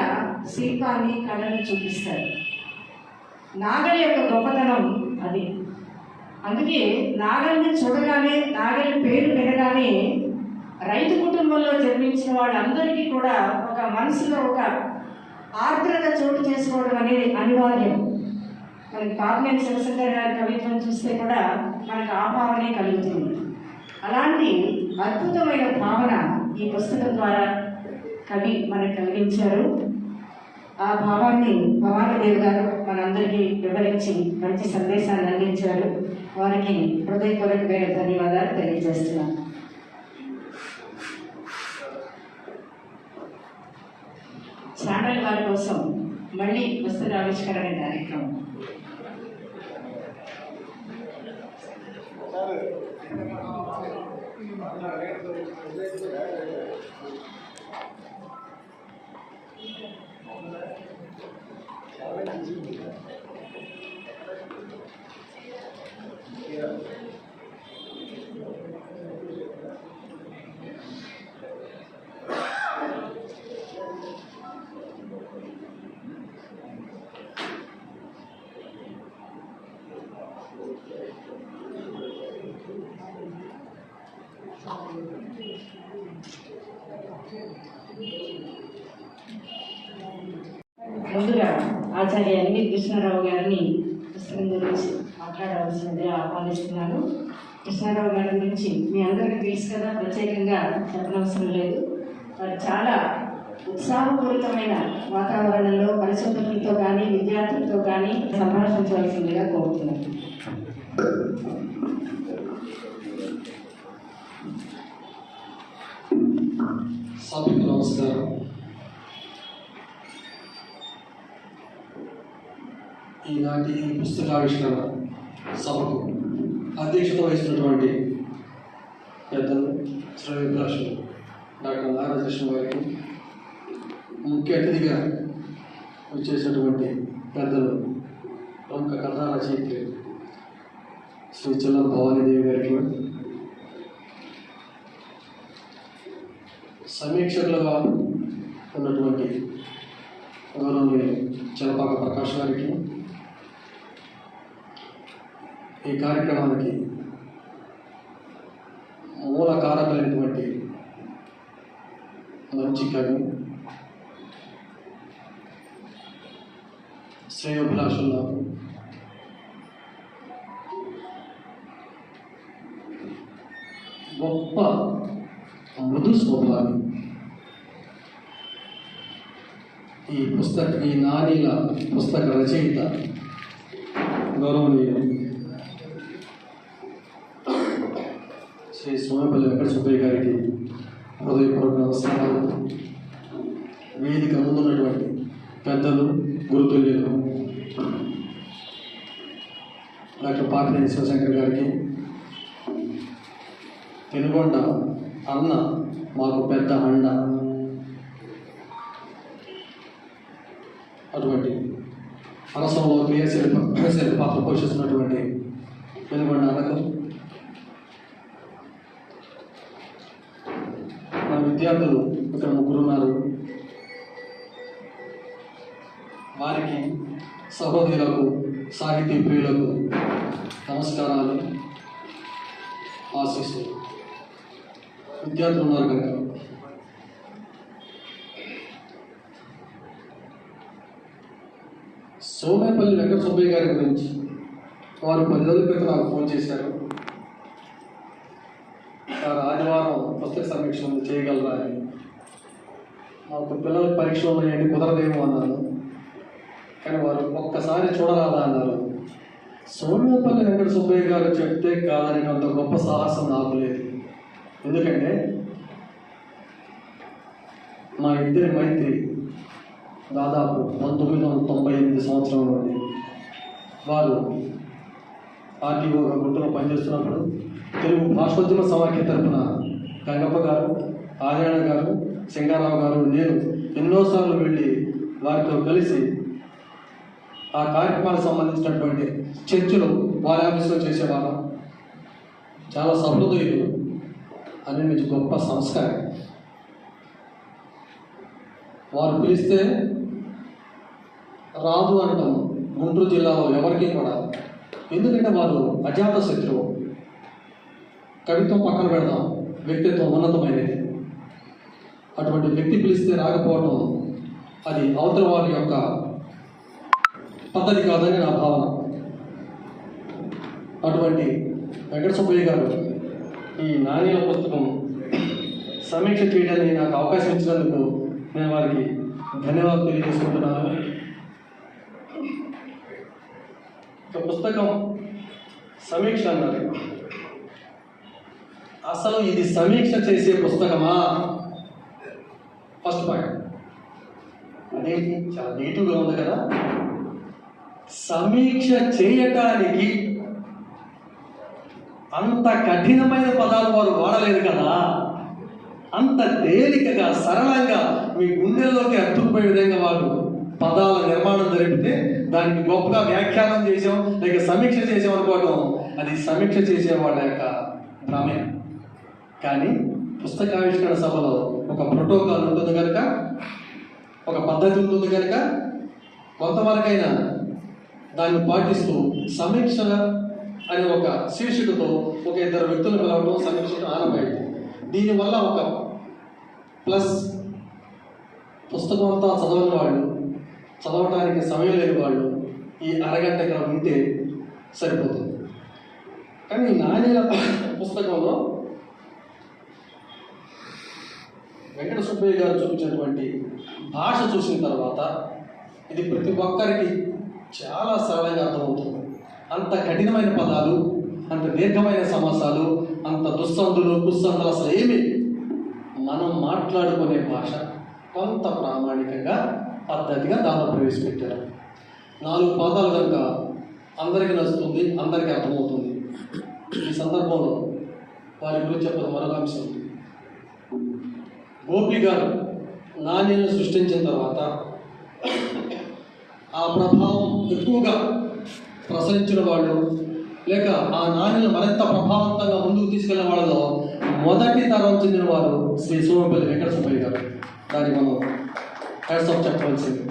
శిల్పాన్ని కళను చూపిస్తారు. నాగలి యొక్క గొప్పతనం అది. అందుకే నాగలిని చూడగానే, నాగలి పేరు వినగానే రైతు కుటుంబంలో జన్మించిన వాళ్ళందరికీ కూడా ఒక మనసులో ఒక ఆర్ద్రత చోటు చేసుకోవడం అనేది అనివార్యం. మనకి పాపినేని శివశంకర్ గారి కవిత్వం చూస్తే కూడా మనకు ఆ భావనే కలుగుతుంది. అలాంటి అద్భుతమైన భావన ఈ పుస్తకం ద్వారా కవి మనకు కలిగించారు. ఆ భావాన్ని భవానీదేవి గారు మనందరికీ వివరించి మంచి సందేశాన్ని అందించారు. వారికి హృదయపూర్వకమైన ధన్యవాదాలు తెలియజేస్తున్నాను. ఛానల్ వారి కోసం మళ్ళీ పుస్తక ఆవిష్కరణ కార్యక్రమం. ముందుగా ఆచార్య ఎన్వి కృష్ణారావు గారిని పుస్తకం గురించి మాట్లాడవలసిందిగా ఆహ్వానిస్తున్నాను. కృష్ణారావు గారి గురించి మీ అందరికీ తెలుసు కదా, ప్రత్యేకంగా చెప్పనవసరం లేదు. వారు చాలా ఉత్సాహపూరితమైన వాతావరణంలో పరిశోధకులతో కానీ విద్యార్థులతో కానీ సంభాషించవలసిందిగా కోరుతున్నాను.
సభకు నమస్కారం. ఈనాటి ఈ పుస్తకావిష్కరణ సభకు అధ్యక్షత వహిస్తున్నటువంటి పెద్దలు శ్రేయోభిలాషులు డాక్టర్ నారాజకృష్ణ గారికి, ముఖ్య అతిథిగా వచ్చేసినటువంటి పెద్దలు ప్రముఖ కథా రచయిత్రి శ్రీ చెల్లం భవానీదేవి గారికి, సమీక్షకులుగా ఉన్నటువంటి గౌరవనీయ చలపాక ప్రకాష్ గారికి, ఈ కార్యక్రమానికి మూల కారకులైనటువంటి మంచి కవి, శ్రేయోభిలాషుల గొప్ప మృదు స్వభావి, ఈ నానీల పుస్తక రచయిత గౌరవనీయులు శ్రీ సోమపల్లి వెంకట సుబ్బయ్య గారికి హృదయపూర్వక నమస్కారాలు. వేదిక ముందున్నటువంటి పెద్దలు, గురుతుల్యులు డాక్టర్ పాపినేని శివశంకర్ గారికి, పెనుగొండ అన్న మాకు పెద్ద అండ, అటువంటి అనసంలో క్రియాశీల పాత్ర పోషిస్తున్నటువంటి పెనుగొండ అన్నకు, మన విద్యార్థులు ఇక్కడ ముగ్గురు ఉన్నారు, వారికి సహోదరులకు, సాహితీ ప్రియులకు నమస్కారాలు, ఆశీస్సులు. విద్యార్థులు ఉన్నారు కనుక సోమేపల్లి వెంకట సుబ్బయ్య గారి గురించి వారు 10 రోజుల క్రితం నాకు ఫోన్ చేశారు. వారు ఆదివారం పుస్తక సమీక్ష ఉంది, చేయగలరా అని. మాకు పిల్లలకి పరీక్షలు ఉన్నాయండి, కుదరదేమో అన్నాను. కానీ వారు ఒక్కసారి చూడరాదా అన్నారు. సోమేపల్లి వెంకట సుబ్బయ్య గారు చెప్తే కాదని అంత గొప్ప సాహసం నాకు లేదు. ఎందుకంటే మా ఇద్దరి మైత్రి దాదాపు 1998 సంవత్సరం నుండి. వారు ఆర్టీఓగా గుంటూరులో పనిచేస్తున్నప్పుడు తెలుగు భాషోద్యమ సమాఖ్య తరఫున గంగప్ప గారు, ఆదినారాయణ గారు, సింగారావు గారు, నేను ఎన్నోసార్లు వెళ్ళి వారితో కలిసి ఆ కార్యక్రమానికి సంబంధించినటువంటి చర్చలు వారి ఆఫీసులో చేసేవాళ్ళం. చాలా సహృదయులు అనేది మీకు గొప్ప సంస్కారం. వారు పిలిస్తే రాదు అనటం గుంటూరు జిల్లాలో ఎవరికీ కూడా. ఎందుకంటే వారు అజాత శత్రువు. కవిత్వం పక్కన పెడదాం, వ్యక్తిత్వం ఉన్నతమైనది. అటువంటి వ్యక్తి పిలిస్తే రాకపోవడం అది అవతల వారి యొక్క పద్ధతి కాదని నా భావన. అటువంటి వెంకట సుబ్బయ్య గారు ఈ నాణ్యాల పుస్తకం సమీక్ష చేయడానికి నాకు అవకాశం ఇచ్చినందుకు నేను వారికి ధన్యవాదాలు తెలియజేసుకుంటున్నాను. ఒక పుస్తకం సమీక్ష అన్నారు. అసలు ఇది సమీక్ష చేసే పుస్తకమా? First point. అదేంటి, చాలా నీటుగా ఉంది కదా. సమీక్ష చేయటానికి అంత కఠినమైన పదాలు వారు వాడలేదు కదా. అంత తేలికగా సరళంగా మీ గుండెల్లోకి అర్థమైపోయే విధంగా వారు పదాల నిర్మాణం జరిపితే దానికి గొప్పగా వ్యాఖ్యానం చేసాం లేక సమీక్ష చేసాం అనుకోవడం అది సమీక్ష చేసే వాళ్ళ యొక్క భ్రమే. కానీ పుస్తకావిష్కరణ సభలో ఒక ప్రోటోకాల్ ఉంటుంది కనుక, ఒక పద్ధతి ఉంటుంది కనుక కొంతవరకైనా దాన్ని పాటిస్తూ సమీక్ష అనే ఒక శీర్షికతో ఒక ఇద్దరు వ్యక్తులు పిలవడం సమీక్షకు ఆనవాయితీ. దీనివల్ల ఒక ప్లస్, పుస్తకం అంతా చదవని వాళ్ళు, చదవటానికి సమయం లేని వాళ్ళు ఈ అరగంట ఇక్కడ ఉంటే సరిపోతుంది. కానీ నాణ్యాల పుస్తకంలో వెంకట సుబ్బయ్య గారు చూపించినటువంటి భాష చూసిన తర్వాత ఇది ప్రతి ఒక్కరికి చాలా సరళంగా అర్థమవుతుంది. అంత కఠినమైన పదాలు, అంత దీర్ఘమైన సమాసాలు, అంత దుస్సందులు కుస్సందులు అసలు ఏమి, మనం మాట్లాడుకునే భాష కొంత ప్రామాణికంగా పద్ధతిగా దాంట్లో ప్రవేశపెట్టారు. 4 పాదాలు కనుక అందరికీ నచ్చుతుంది, అందరికీ అర్థమవుతుంది. ఈ సందర్భంలో వారి గురించి చెప్పిన మరొక అంశం, గోపి గారు నాణ్యాలను సృష్టించిన తర్వాత ఆ ప్రభావం ఎక్కువగా ప్రసరించిన వాళ్ళు లేక ఆ నాణ్యాలను మరింత ప్రభావవంతంగా ముందుకు తీసుకెళ్లిన వాళ్ళలో మొదటి తరం చెందిన వారు శ్రీ సోమేపల్లి వెంకట సుబ్బయ్య గారు. దానికి మనం హ్యాట్స్ ఆఫ్ చెప్పవలసింది.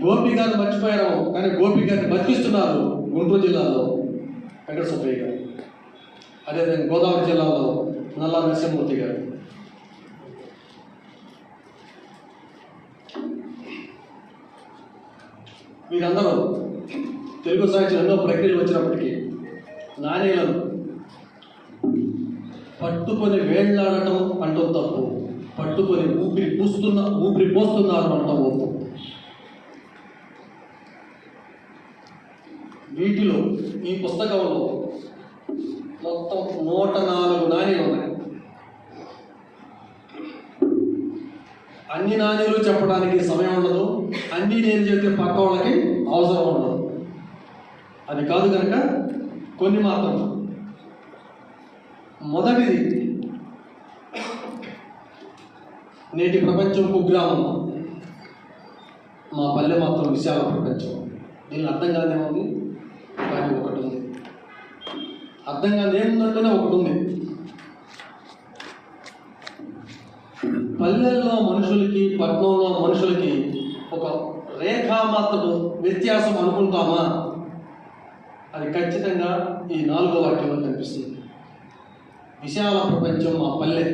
గోపి గారిని మర్చిపోయారు, కానీ గోపి గారిని బతికిస్తున్నారు గుంటూరు జిల్లాలో వెంకట సుబ్బయ్య గారు. అదేవిధంగా గోదావరి జిల్లాలో నల్లా నరసింహమూర్తి గారు. వీరందరూ తెలుగు సాహిత్యం ఎన్నో ప్రక్రియలు వచ్చినప్పటికీ నాణ్యాలను పట్టుకొని వేళ్లాడటం అంటూ తప్పు, పట్టుకొని ఊపిరి పోస్తున్నారు అంటాం ఒప్పు. వీటిలో ఈ పుస్తకంలో మొత్తం 104 నాణ్యాలు ఉన్నాయి. అన్ని నాణ్యాలు చెప్పడానికి సమయం ఉండదు, అన్నీ నేను చెప్తే పక్క వాళ్ళకి అవసరం ఉండదు. అది కాదు కనుక కొన్ని మాత్రం. మొదటిది, నేటి ప్రపంచం కుగ్రామం, మా పల్లె మాత్రం విశాల ప్రపంచం. దీని అర్థం కాదేముంది, కానీ ఒకటి ఉంది. అర్థం కాదు ఏముందంటేనే ఒకటి ఉంది. పల్లెల్లో మనుషులకి పట్టణంలో మనుషులకి ఒక రేఖామాత్రపు వ్యత్యాసం అనుకుంటామా? అది ఖచ్చితంగా ఈ 4వ వాక్యంలో కనిపిస్తుంది. విశాల ప్రపంచం మా పల్లె.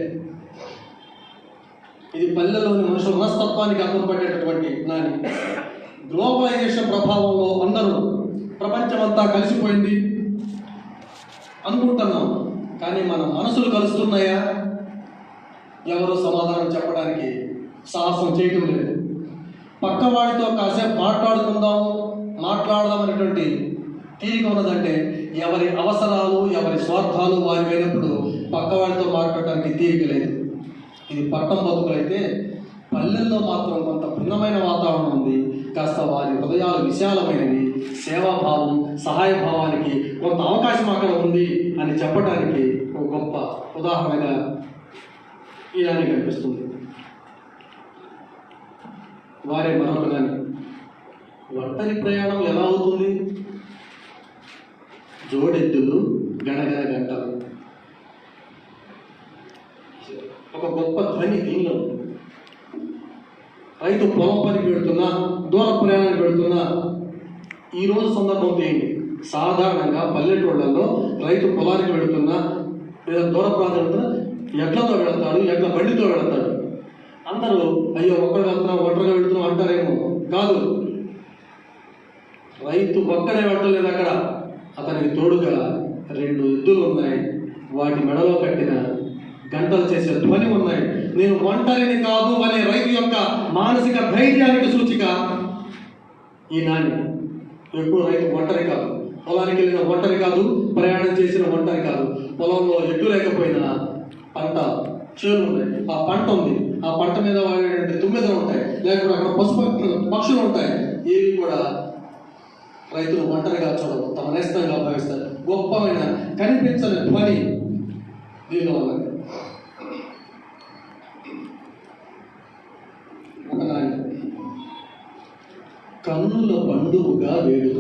ఇది పల్లెలోని మనుషుల మనస్తత్వానికి అర్థం పడేటటువంటి నాని. గ్లోబలైజేషన్ ప్రభావంలో అందరూ ప్రపంచమంతా కలిసిపోయింది అనుకుంటున్నాం. కానీ మన మనసులు కలుస్తున్నాయా? ఎవరు సమాధానం చెప్పడానికి సాహసం చేయటం లేదు. పక్కవాడితో కాసేపు మాట్లాడదాం అనేటువంటి తీరిక ఉన్నదంటే ఎవరి అవసరాలు, ఎవరి స్వార్థాలు వారిపోయినప్పుడు పక్కవాడితో మాట్లాడటానికి తీరిక లేదు. ఇది పట్టం బతుకులైతే పల్లెల్లో మాత్రం కొంత భిన్నమైన వాతావరణం ఉంది. కాస్త వారి హృదయాలు విశాలమైనవి, సేవాభావం, సహాయ భావానికి కొంత అవకాశం అక్కడ ఉంది అని చెప్పడానికి ఒక గొప్ప ఉదాహరణగా ఇలానే కనిపిస్తుంది. వారే మరొక దాని ఒంటరి ప్రయాణం ఎలా అవుతుంది? జోడెద్దులు గణగణ గంటలు, ఒక గొప్ప ధ్వని దీనిలో. రైతు పొలం పనికి వెళుతున్నా, దూర ప్రయాణానికి వెళుతున్నా, ఈరోజు సందర్భం ఏంటి? సాధారణంగా పల్లెటూళ్ళల్లో రైతు పొలానికి వెళుతున్నా లేదా దూర ప్రాంతం వెళుతున్నా ఎడ్లతో వెళతాడు, ఎడ్ల బండితో వెళతాడు. అందరూ అయ్యో ఒక్కడు వెళ్తున్నాం, ఒంటరిగా వెళుతున్నాం అంటారేమో. కాదు, రైతు ఒక్కడే వెళ్ళలేదు. అక్కడ అతనికి తోడుగా 2 ఎద్దులు ఉన్నాయి, వాటి మెడలో కట్టిన గంటలు చేసే ధ్వని ఉన్నాయి. నేను ఒంటరిని కాదు అనే రైతు యొక్క మానసిక ధైర్యానికి సూచిక ఈ నాణ్యం. ఎప్పుడు రైతు ఒంటరి కాదు, పొలానికి వెళ్ళిన ఒంటరి కాదు, ప్రయాణం చేసిన ఒంటరి కాదు. పొలంలో ఎడ్డు లేకపోయినా పంట చేలు ఉన్నాయి, ఆ పంట ఉంది, ఆ పంట మీద వాడేటువంటి తుమ్మెదలు ఉంటాయి, లేకపోతే అక్కడ పక్షులు ఉంటాయి. ఏవి కూడా రైతులు ఒంటరిగా చూడవు, తమ నేస్తంగా భావిస్తారు. గొప్పమైన కనిపించని ధ్వని దీనిలో ఉన్నది. ఒక నాయన కన్నుల పండువుగా వేడుక,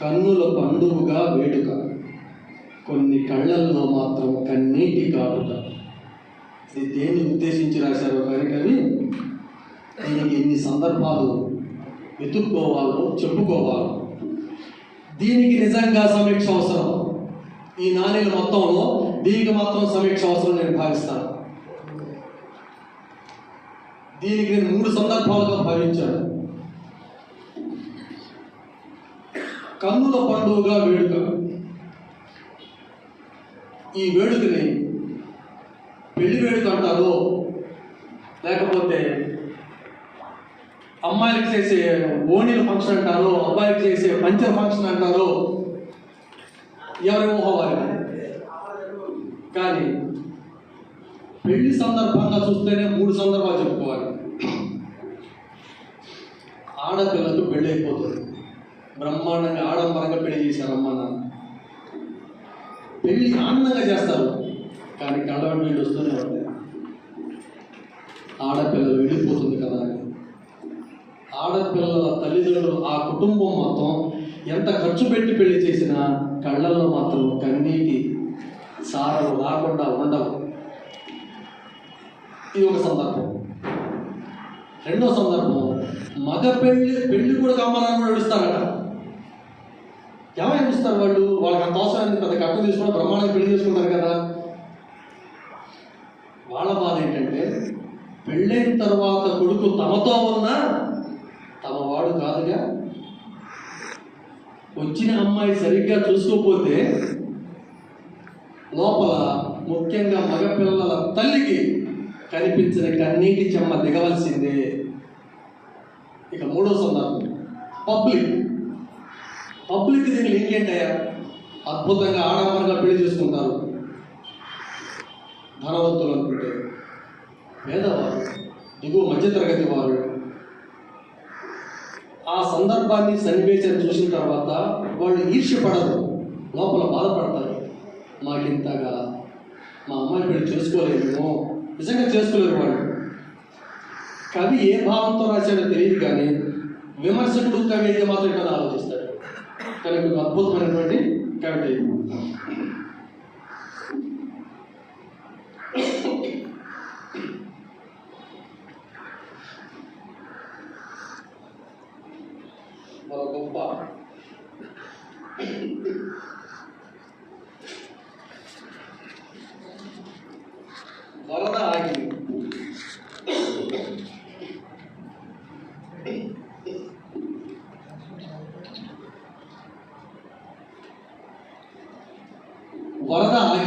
కన్నుల పండువుగా వేడుక, కొన్ని కళ్ళల్లో మాత్రం కన్నీటి కాటుక. ఇది దేన్ని ఉద్దేశించి రాశారో కానీ దీనికి ఎన్ని సందర్భాలు వెతుక్కోవాలో, చెప్పుకోవాలో. దీనికి నిజంగా సమీక్ష అవసరం. ఈ నాణ్యల మొత్తంలో దీనికి మాత్రం సమీక్ష అవసరం నేను భావిస్తాను. దీనికి నేను 3 సందర్భాలుగా భావించాను. కన్నుల పండుగగా వేడుక. ఈ వేడుకని పెళ్లి వేడుక అంటారో, లేకపోతే అమ్మాయిలకు చేసే ఓణీల ఫంక్షన్ అంటారో, అబ్బాయికి చేసే పంచర్ ఫంక్షన్ అంటారో, ఎవరి ఊహవారి. కానీ పెళ్లి సందర్భంగా చూస్తేనే 3 సందర్భాలు చెప్పుకోవాలి. ఆడపిల్లలకు పెళ్ళి అయిపోతుంది, బ్రహ్మాండంగా ఆడంబరంగా పెళ్లి చేశారు అమ్మ నాన్న. పెళ్లి ఆనందంగా చేస్తారు, కానీ కళ్ళ నీళ్ళు వస్తూనే ఉంటాయి. ఆడపిల్లలు వెళ్ళిపోతుంది కదా అని ఆడపిల్లల తల్లిదండ్రులు, ఆ కుటుంబం మొత్తం ఎంత ఖర్చు పెట్టి పెళ్లి చేసినా కళ్ళల్లో మాత్రం కన్నీటి సారలు రాకుండా ఉండవు. ఇది ఒక సందర్భం. రెండో సందర్భం, మగ పెళ్లి కూడా అమ్మాలని నడుస్తారట. ఏమైనా చూస్తారు వాళ్ళు? వాళ్ళకి అంత అవసరాన్ని పెద్ద కట్టం తీసుకుని బ్రహ్మాండంగా పెళ్లి చేసుకుంటారు కదా. వాళ్ళ బాధ ఏంటంటే పెళ్ళైన తర్వాత కొడుకు తమతో ఉన్నా తమ వాడు కాదుగా. వచ్చిన అమ్మాయి సరిగ్గా చూసుకోకపోతే లోపల ముఖ్యంగా మగపిల్లల తల్లికి కనిపించిన కన్నీటి చెమ్మ దిగవలసిందే. ఇక 3వ సందర్భం, పబ్లిక్ దీని లింక్ ఏంటయ్యా? అద్భుతంగా ఆడంబరంగా పెళ్లి చేసుకుంటారు ధనవంతులు అనుకుంటే. పేదవారు, దిగువ మధ్యతరగతి వారు ఆ సందర్భాన్ని, సన్నివేశాన్ని చూసిన తర్వాత వాళ్ళు ఈర్ష్యపడరు, లోపల బాధపడతారు. మాకింతగా మా అమ్మాయి పెళ్లి చేసుకోలేమో. నిజంగా చేసుకోలేరు వాళ్ళు. కవి ఏ భావంతో రాశాడో తెలియదు, కానీ విమర్శకుడు కవి అయితే మాత్రం ఇక్కడ ఆలోచిస్తాడు. కానీ ఒక అద్భుతమైనటువంటి కవిత. గొప్ప వరద ఆగింది.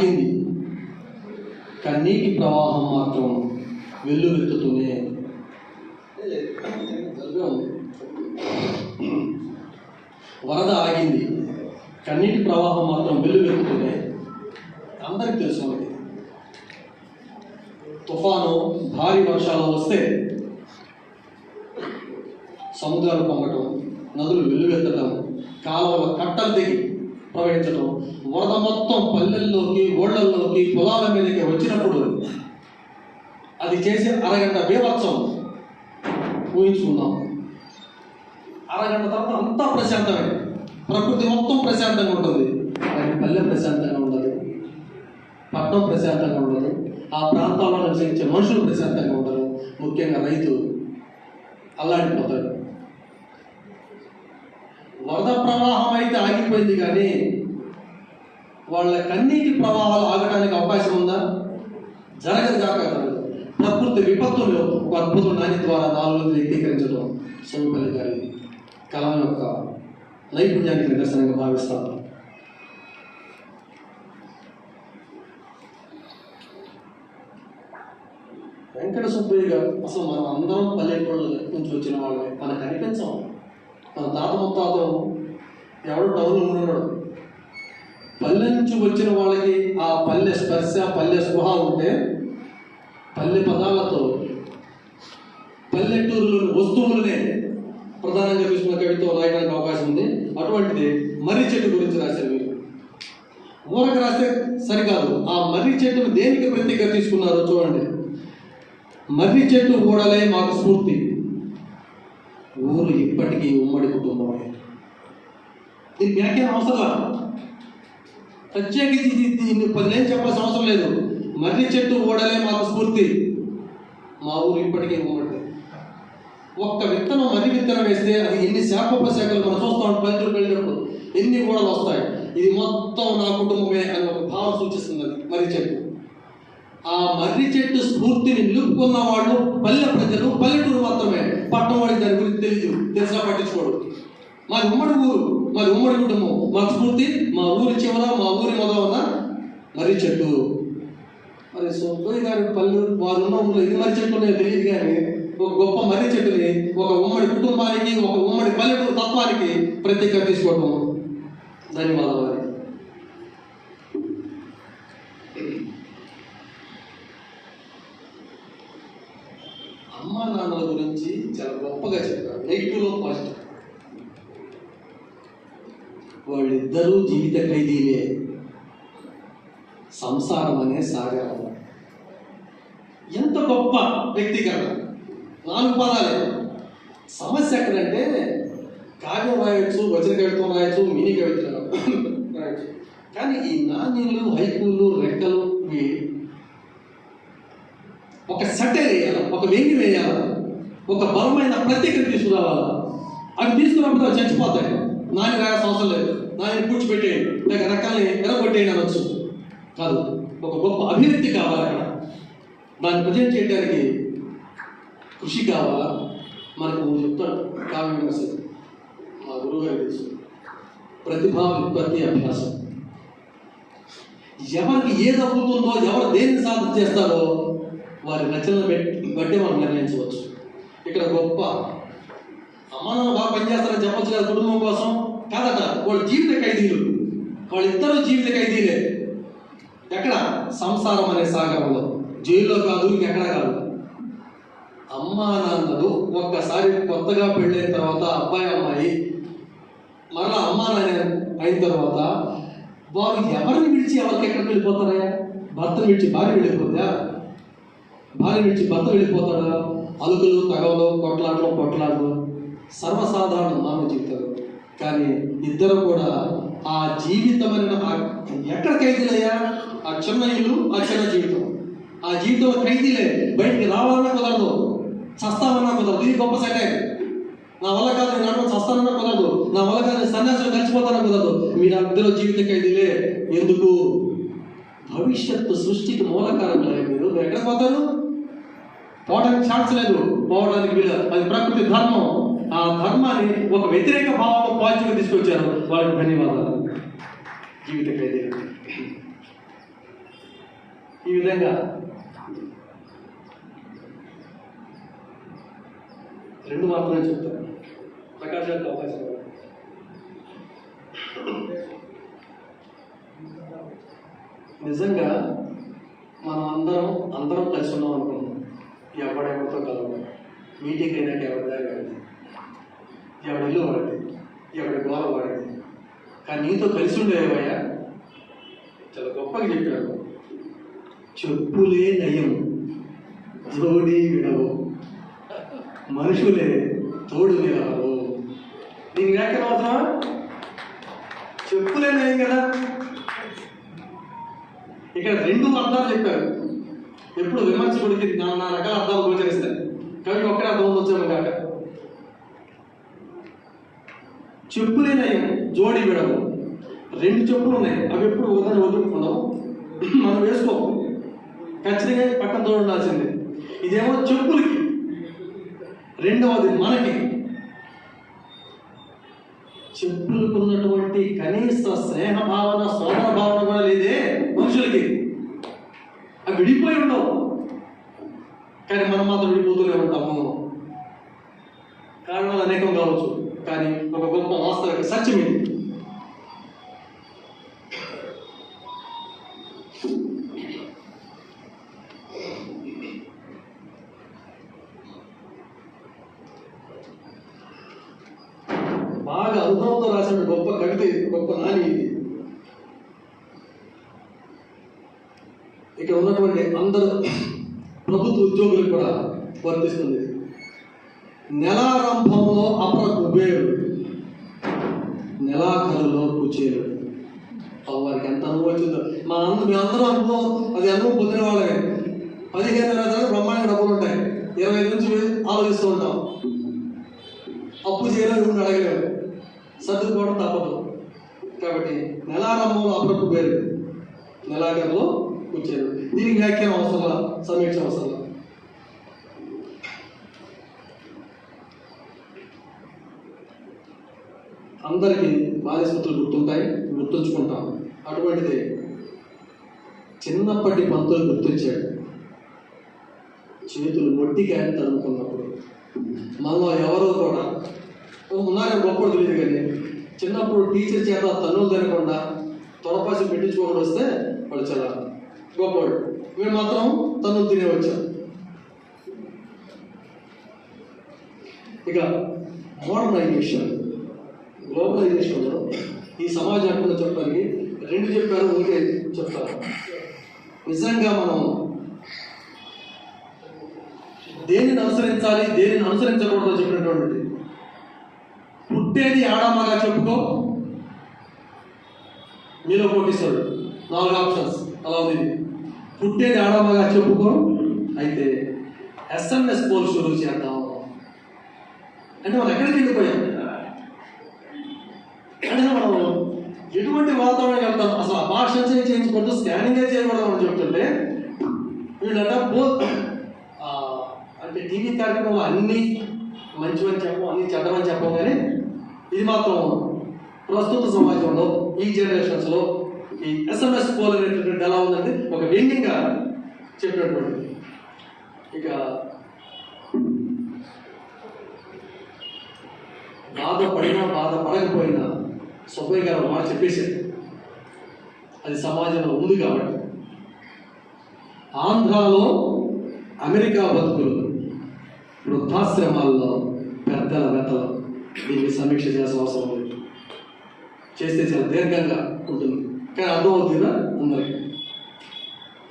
ఆగింది, కన్నీటి ప్రవాహం మాత్రం వెల్లువెత్తుతూనే వరద ఆగింది, కన్నీటి ప్రవాహం మాత్రం వెల్లువెత్తుతూనే. అందరికీ తెలుసు మనకి తుఫాను, భారీ వర్షాలు వస్తే సముద్రాలు పొంగటం, నదులు వెల్లువెత్తడం, కాలువల కట్టలు దిగి ప్రవహించడం, వరద మొత్తం పల్లెల్లోకి, ఓళ్లల్లోకి, పొలాల మీదకి వచ్చినప్పుడు అది చేసే అరగంట బీభత్సం ఊహించుకుందాం. అరగంట తర్వాత అంతా ప్రశాంతమే, ప్రకృతి మొత్తం ప్రశాంతంగా ఉంటుంది. కానీ పల్లె ప్రశాంతంగా ఉండదు, పట్టణం ప్రశాంతంగా ఉండదు, ఆ ప్రాంతాల్లో నివసించే మనుషులు ప్రశాంతంగా ఉండరు. ముఖ్యంగా రైతు అల్లాడిపోతాడు. వరద ప్రవాహం అయితే ఆగిపోయింది, కానీ వాళ్ళ కన్నీటి ప్రవాహాలు ఆగడానికి అవకాశం ఉందా? జరగదు కాక జరగదు. ప్రకృతి విపత్తులు ఒక అద్భుతం నాని ద్వారా నాలుగు వ్యక్తీకరించడం సోమపల్లి గారి కలం యొక్క నైపుణ్యానికి నిదర్శనంగా భావిస్తాను. వెంకట సుబ్బయ్య గారు అసలు మనం అందరం పల్లెటూళ్ళ నుంచి వచ్చిన వాళ్ళే, మనకు కనిపించాం. మన తాత ముత్తాతలు ఎవడు టౌన్లో ఉన్నాడు. పల్లె నుంచి వచ్చిన వాళ్ళకి ఆ పల్లె స్పర్శ, పల్లె స్పృహ ఉంటే పల్లె పదాలతో పల్లెటూరులోని వస్తువులనే ప్రధానంగా తీసుకున్న కవిత్వం రాయడానికి అవకాశం ఉంది. అటువంటిది మర్రి చెట్టు గురించి రాశారు మీరు. ఊరకు రాస్తే సరికాదు, ఆ మర్రి చెట్టును దేనికి ప్రతీకగా తీసుకున్నారో చూడండి. మర్రి చెట్టు ఊడలే మాకు స్ఫూర్తి, ఊరు ఇప్పటికీ ఉమ్మడి కుటుంబమే. దీని వ్యాఖ్యానం అవసరం, ప్రత్యేకించి దీన్ని 10 ఏళ్ళు చెప్పాల్సిన అవసరం లేదు. మర్రి చెట్టు ఊడలే మాకు స్ఫూర్తి, మా ఊరు ఇప్పటికీ ఉమ్మడి. ఒక్క విత్తనం మర్రి విత్తనం వేస్తే అది ఎన్ని శాఖోపశాఖలు మనం చూస్తాం. పల్లెటూరు వెళ్ళినప్పుడు ఎన్ని ఊడలు వస్తాయి. ఇది మొత్తం నా కుటుంబమే అని ఒక భావన సూచిస్తుంది అది మర్రి చెట్టు. ఆ మర్రి చెట్టు స్ఫూర్తిని నిలుపుకున్న వాళ్ళు పల్లె ప్రజలు, పల్లెటూరు మాత్రమే. పట్టణం వాడికి దాని గురించి తెలిసినా పట్టించుకోడు. మాది ఉమ్మడి ఊరు, మాది ఉమ్మడి కుటుంబం, మాకు స్ఫూర్తి మా ఊరి చివర, మా ఊరి మొదల ఉన్న మర్రి చెట్టు. మరి సుబ్బయ్య గారి పల్లె వారు ఉన్న ఊళ్ళో ఇది మర్రి చెట్టు ఉన్నాయో తెలియదు, కానీ ఒక గొప్ప మర్రి చెట్టుని ఒక ఉమ్మడి కుటుంబానికి, ఒక ఉమ్మడి పల్లెటూరు తత్వానికి ప్రత్యేకంగా తీసుకోవటం. ధన్యవాదాలు. అమ్మా నాన్నల గురించి చాలా గొప్పగా చెప్పారు, నెగిటివ్లో పాజిటివ్. వాళ్ళిద్దరూ జీవిత ఖైదీలే, సంసారం అనే సాగరం. ఎంత గొప్ప వ్యక్తీకరణ, 4 పదాలే. సమస్య ఎక్కడంటే కావ్యం రాయొచ్చు, వచన కవిత్వం రాయొచ్చు, మినీ కవిత్వం రాయొచ్చు, కానీ ఈ నాణ్యులు, హైకూలు, రెక్కలు ఒక సటైర్ వేయాలి, ఒక వ్యంగ్యం వేయాలి, ఒక బలమైన ప్రత్యేకత తీసుకురావాలి. అవి తీసుకున్నప్పుడు అవి చచ్చిపోతాయి. నాని రాయాల్సిన అవసరం లేదు, నాని కూర్చోబెట్టేయండి, లేక రెక్కల్ని ఎరగొట్టేయండి అనొచ్చు. కాదు, ఒక గొప్ప అభివృద్ధి కావాలి అక్కడ. దాన్ని ప్రజెంట్ చేయడానికి కృషి కావాలా. మనకు చెప్తాడు కావ్య విమర్శ, మా గురువు గారు తెలుసు, ప్రతిభా విత్పత్తి అభ్యాసం. ఎవరికి ఏది అవుతుందో, ఎవరు దేన్ని సాధన చేస్తారో వారి రచనలు బట్టి మనం నిర్ణయించవచ్చు. ఇక్కడ గొప్ప అమ్మానాన్న బాగా పనిచేస్తారని చెప్పచ్చు కదా కుటుంబం కోసం. కాదట, వాళ్ళ జీవిత ఖైదీలు, వాళ్ళిద్దరూ జీవిత ఖైదీలే. ఎక్కడ? సంసారం అనే సాగరంలో, జైల్లో కాదు, ఇంకెక్కడ కాదు. అమ్మా నాన్నలు ఒక్కసారి కొత్తగా పెళ్ళైన తర్వాత అబ్బాయి అమ్మాయి మరలా అమ్మా నాన్న అయిన తర్వాత వారు ఎవరిని విడిచి ఎవరికి ఎక్కడికి వెళ్ళిపోతారా? భర్తను విడిచి భార్య వెళ్ళిపోతా, భార్య విడిచి భర్త వెళ్ళిపోతాడా? అలుకులు, తగవలు, కొట్లాటలు సర్వసాధారణ మానవ జీవితాలు. కానీ ఇద్దరు కూడా ఆ జీవితం ఎక్కడ ఖైదీలయ్యా? ఆ చిన్న ఇల్లు, ఆ చిన్న జీవితం, ఆ జీవితంలో ఖైదీలే. బయటికి రావాలన్నా కుదరదు, చస్తామన్నా కుదరదు. ఇది గొప్ప సెటైర్. నా వల్ల కాదు, నేను నడవ చస్తానన్నా కుదరదు, నా వల్ల కాదు సన్యాసులు కలిసిపోతానన్నా కుదరదు. మీరు అందరూ జీవిత ఖైదీలే. ఎందుకు? భవిష్యత్తు సృష్టికి మూలకారకులే. మీరు ఎక్కడ పోతారు? పోవడానికి ఛాన్స్ లేదు, పోవడానికి వీలు. అది ప్రకృతి ధర్మం. ఆ ధర్మాన్ని ఒక వ్యతిరేక భావంలో పాజిటివ్గా తీసుకొచ్చారు. వాళ్ళకి ధన్యవాదాలు. జీవిత ఖైదీలు. ఈ విధంగా రెండు మాత్రమే చెప్తాను. ప్రకాశానికి అవకాశం ఇవ్వండి. నిజంగా మనం అందరం కలిసి ఉన్నాం అనుకున్నాం. ఎవడెవరితో కలవడం, మీటింగ్ అయినాక ఎవరి దారి వాడింది, ఎవడి ఇల్లు వాడింది, ఎవడి గోడ వాడింది. కానీ నీతో కలిసి ఉండేవయ్యా చాలా గొప్పగా చెప్పాడు. చెప్పులే నయం జోడి విడవు, మనుషులే తోడు నిలవరు. దీని వ్యాఖ్యానం అవసరమా? చెప్పులే నయం కదా. ఇక్కడ రెండు అర్థాలు చెప్పారు. ఎప్పుడు విమర్శకుడికి నానా రకాల అర్థాలు గోచరిస్తాయి. కవికి ఒక్కడే అర్థం వచ్చాము కాక. చెప్పులే నయం జోడి విడవు. రెండు చెప్పులు ఉన్నాయి, అవి ఎప్పుడు ఉదయం వదులుకుంటాం, మనం వేసుకో ఖచ్చితంగా పక్కన తోడు ఉండాల్సిందే. ఇదేమో చెప్పులకి, రెండవది మనకి. చెప్పులకు ఉన్నటువంటి కనీస స్నేహ భావన, సోదర భావన కూడా లేదే మనుషులకి. అవి విడిపోయి ఉండవు, కానీ మనం మాత్రం విడిపోతూనే ఉంటాము. కారణాలు అనేకం కావచ్చు, కానీ ఒక గొప్ప వాస్తవిక సత్యం ఇది. బాగా అనుభవంతో రాసిన గొప్ప కవిత ఇది, గొప్ప నాని ఇది. ఇక్కడ ఉన్నటువంటి అందరు ప్రభుత్వ ఉద్యోగులకు కూడా వర్తిస్తుంది. నెలారంభంలో అపర కుబేరుడు, నెలాఖరులో కుచేరుడు. వారికి ఎంత అనుభవం వచ్చిందో. మేమందరం అనుభవం, అది అనుభవం పొందిన వాళ్ళమే. 15 నెలలు బ్రహ్మాండ డబ్బులు ఉంటాయి, 25 నుంచి ఆలోచిస్తూ ఉంటాం. అప్పు చేయలేము, అడగలేము, సర్దుకోవడం తప్పదు. కాబట్టి నెలారంభంలో అపర కుబేరుడు, నెలాఖరులో కుచేరుడు. దీనికి వ్యాఖ్యానం అవసరం, సమీక్ష అవసరం. అందరికీ బాల్యస్మృతులు గుర్తుంటాయి, గుర్తుంచుకుంటాం. అటువంటిది చిన్నప్పటి పంతులు గుర్తొచ్చాడు. చేతులు మొట్టికాయలు తడుముకున్నప్పుడు మనలో ఎవరో కూడా ఉన్నారని గొప్పడు తెలియదు, కానీ చిన్నప్పుడు టీచర్ చేత తన్నులు తినకుండా తొడపాసి పెట్టించుకోకుండా వస్తే వాడు చాలా గొప్పవాడు. మేము మాత్రం తన్నులు తినే వచ్చాం. ఇక మోడర్నైజేషన్, గ్లోబలైజేషన్లో ఈ సమాజాన్ని చెప్పడానికి రెండు చెప్పారు, ఒకటే చెప్తారు. నిజంగా మనం దేనిని అనుసరించాలి, దేనిని అనుసరించకూడదో చెప్పినటువంటిది. పుట్టేది ఆడామగా చెప్పుకో, మీలో కోటిస్తాడు 4 ఆప్షన్స్ అలా ఉంది. పుట్టేది ఆడామగా చెప్పుకో, అయితే SMS పోల్ షురూ చేద్దాం అంటే మనం ఎక్కడికి వెళ్ళిపోయాం? అంటే మనం ఎటువంటి వాతావరణం వెళ్తాం? అసలు భాష చేయించుకుంటూ స్కానింగ్ చేయకూడదు అని చెప్తుంటే వీళ్ళంట అంటే టీవీ కార్యక్రమంలో అన్నీ మంచివని చెప్పం, అన్నీ చెడ్డమని చెప్పం, కానీ ఇది మాత్రం ప్రస్తుత సమాజంలో ఈ జనరేషన్స్లో ఈ SMS పోల్ అనేటటువంటి ఎలా ఉందంటే ఒక వ్యంగ్యంగా చెప్పినటువంటిది. ఇక బాధపడినా బాధపడకపోయినా సుబ్బయ్య గారు మాట చెప్పేశారు, అది సమాజంలో ఉంది. కాబట్టి ఆంధ్రాలో అమెరికా బతుకులు, వృద్ధాశ్రమాల్లో పెద్దల వెతలు, దీన్ని సమీక్ష చేయాల్సిన అవసరం లేదు. చేస్తే చాలా దీర్ఘంగా ఉంటుంది, కానీ అర్థమవుతుందా అందరికీ.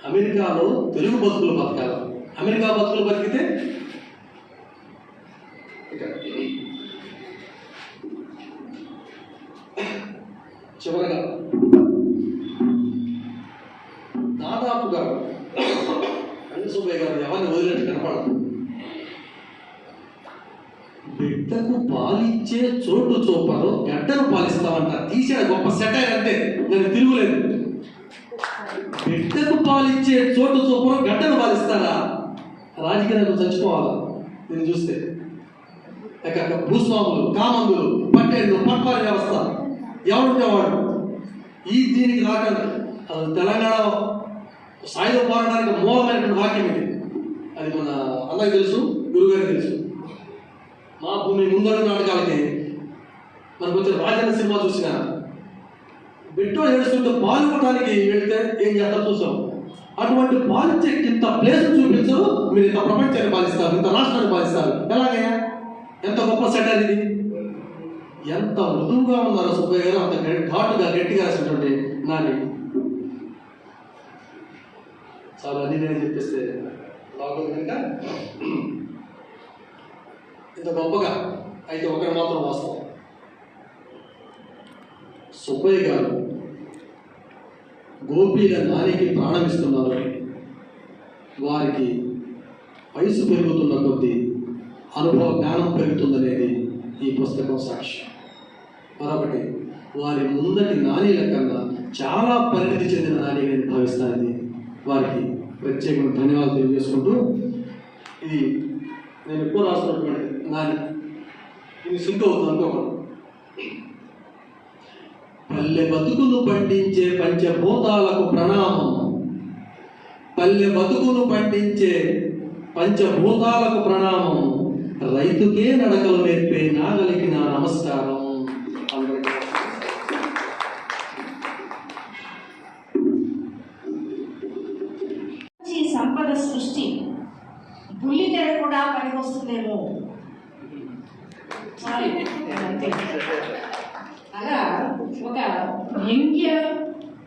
అమెరికాలో తెలుగు బతుకులు బతకాలి. అమెరికా బతుకులు బతికితే చివరగా దాదాపుగా అన్ని సుబ్బయ్య గారు ఎవరిని వదిలినట్టు కనపడదు. బిడ్డకు పాలిచ్చే చోటు చూపరు, గడ్డను పాలిస్తామంట. తీసిన గొప్ప సెటైర్ అంటే నేను తిరుగులేదు. బిడ్డకు పాలిచ్చే చోటు చూపరు, గడ్డను పాలిస్తారా? రాజకీయాలకు చచ్చిపోవాలా నేను చూస్తే. భూస్వాములు, కామందులు, పట్టేళ్ళు, పట్వారి వ్యవస్థ ఎవరుంటే వాడు. దీనికి రాకండి. అసలు తెలంగాణ సాయుధ పోరాటానికి మూలమైనటువంటి వాక్యం ఇది. అది మన అందరికి తెలుసు, గురుగారికి తెలుసు. మా భూమి ముందడుగు నాటకాలకి మనకు వచ్చిన రాజన్న సినిమా చూసిన పెట్రోల్ ఏడుస్తుంటే పాల్గొనడానికి వెళ్తే ఏం చేస్తారు చూసాం. అటువంటి పాలించే ఇంత ప్లేస్ చూపించరు, మీరు ఇంత ప్రపంచాన్ని పాలిస్తారు, ఇంత రాష్ట్రాన్ని పాలిస్తారు. ఎలాగయ్యా? ఎంత గొప్ప సెటర్ ఇది! ఎంత మృదువుగా ఉన్నారు సుబ్బయ్య గారు, అంత ఘాటుగా గట్టిగా రాసినటువంటి నాని. చాలా అన్ని నేను చెప్పేస్తే బాగుంది కనుక ఇంత గొప్పగా అయితే ఒకటి మాత్రం వాస్తవం. సుబ్బయ్య గారు గోపీల నానికి ప్రాణమిస్తున్నారు. వారికి వయసు పెరుగుతున్న కొద్దీ అనుభవ జ్ఞానం పెరుగుతుందనేది ఈ పుస్తకం సాక్ష్యం. మరొకటి, వారి ముందటి నానీల కన్నా చాలా పరిణితి చెందిన నాని నేను భావిస్తానని వారికి ప్రత్యేకంగా ధన్యవాదాలు తెలియజేసుకుంటూ, ఇది నేను ఎక్కువ రాస్తున్నటువంటి నాని, ఇది సింక్ అవుతుంది అనుకోకూడదు. పల్లె బతుకును పండించే పంచభూతాలకు ప్రణామం, పల్లె బతుకును పండించే పంచభూతాలకు ప్రణామం, రైతుకే నడకలు నేర్పే నాగలికి నా నమస్కారం.
సంపద సృష్టి బుల్లితెర కూడా పనికొస్తుందేమో. అలా ఒక వ్యంగ్య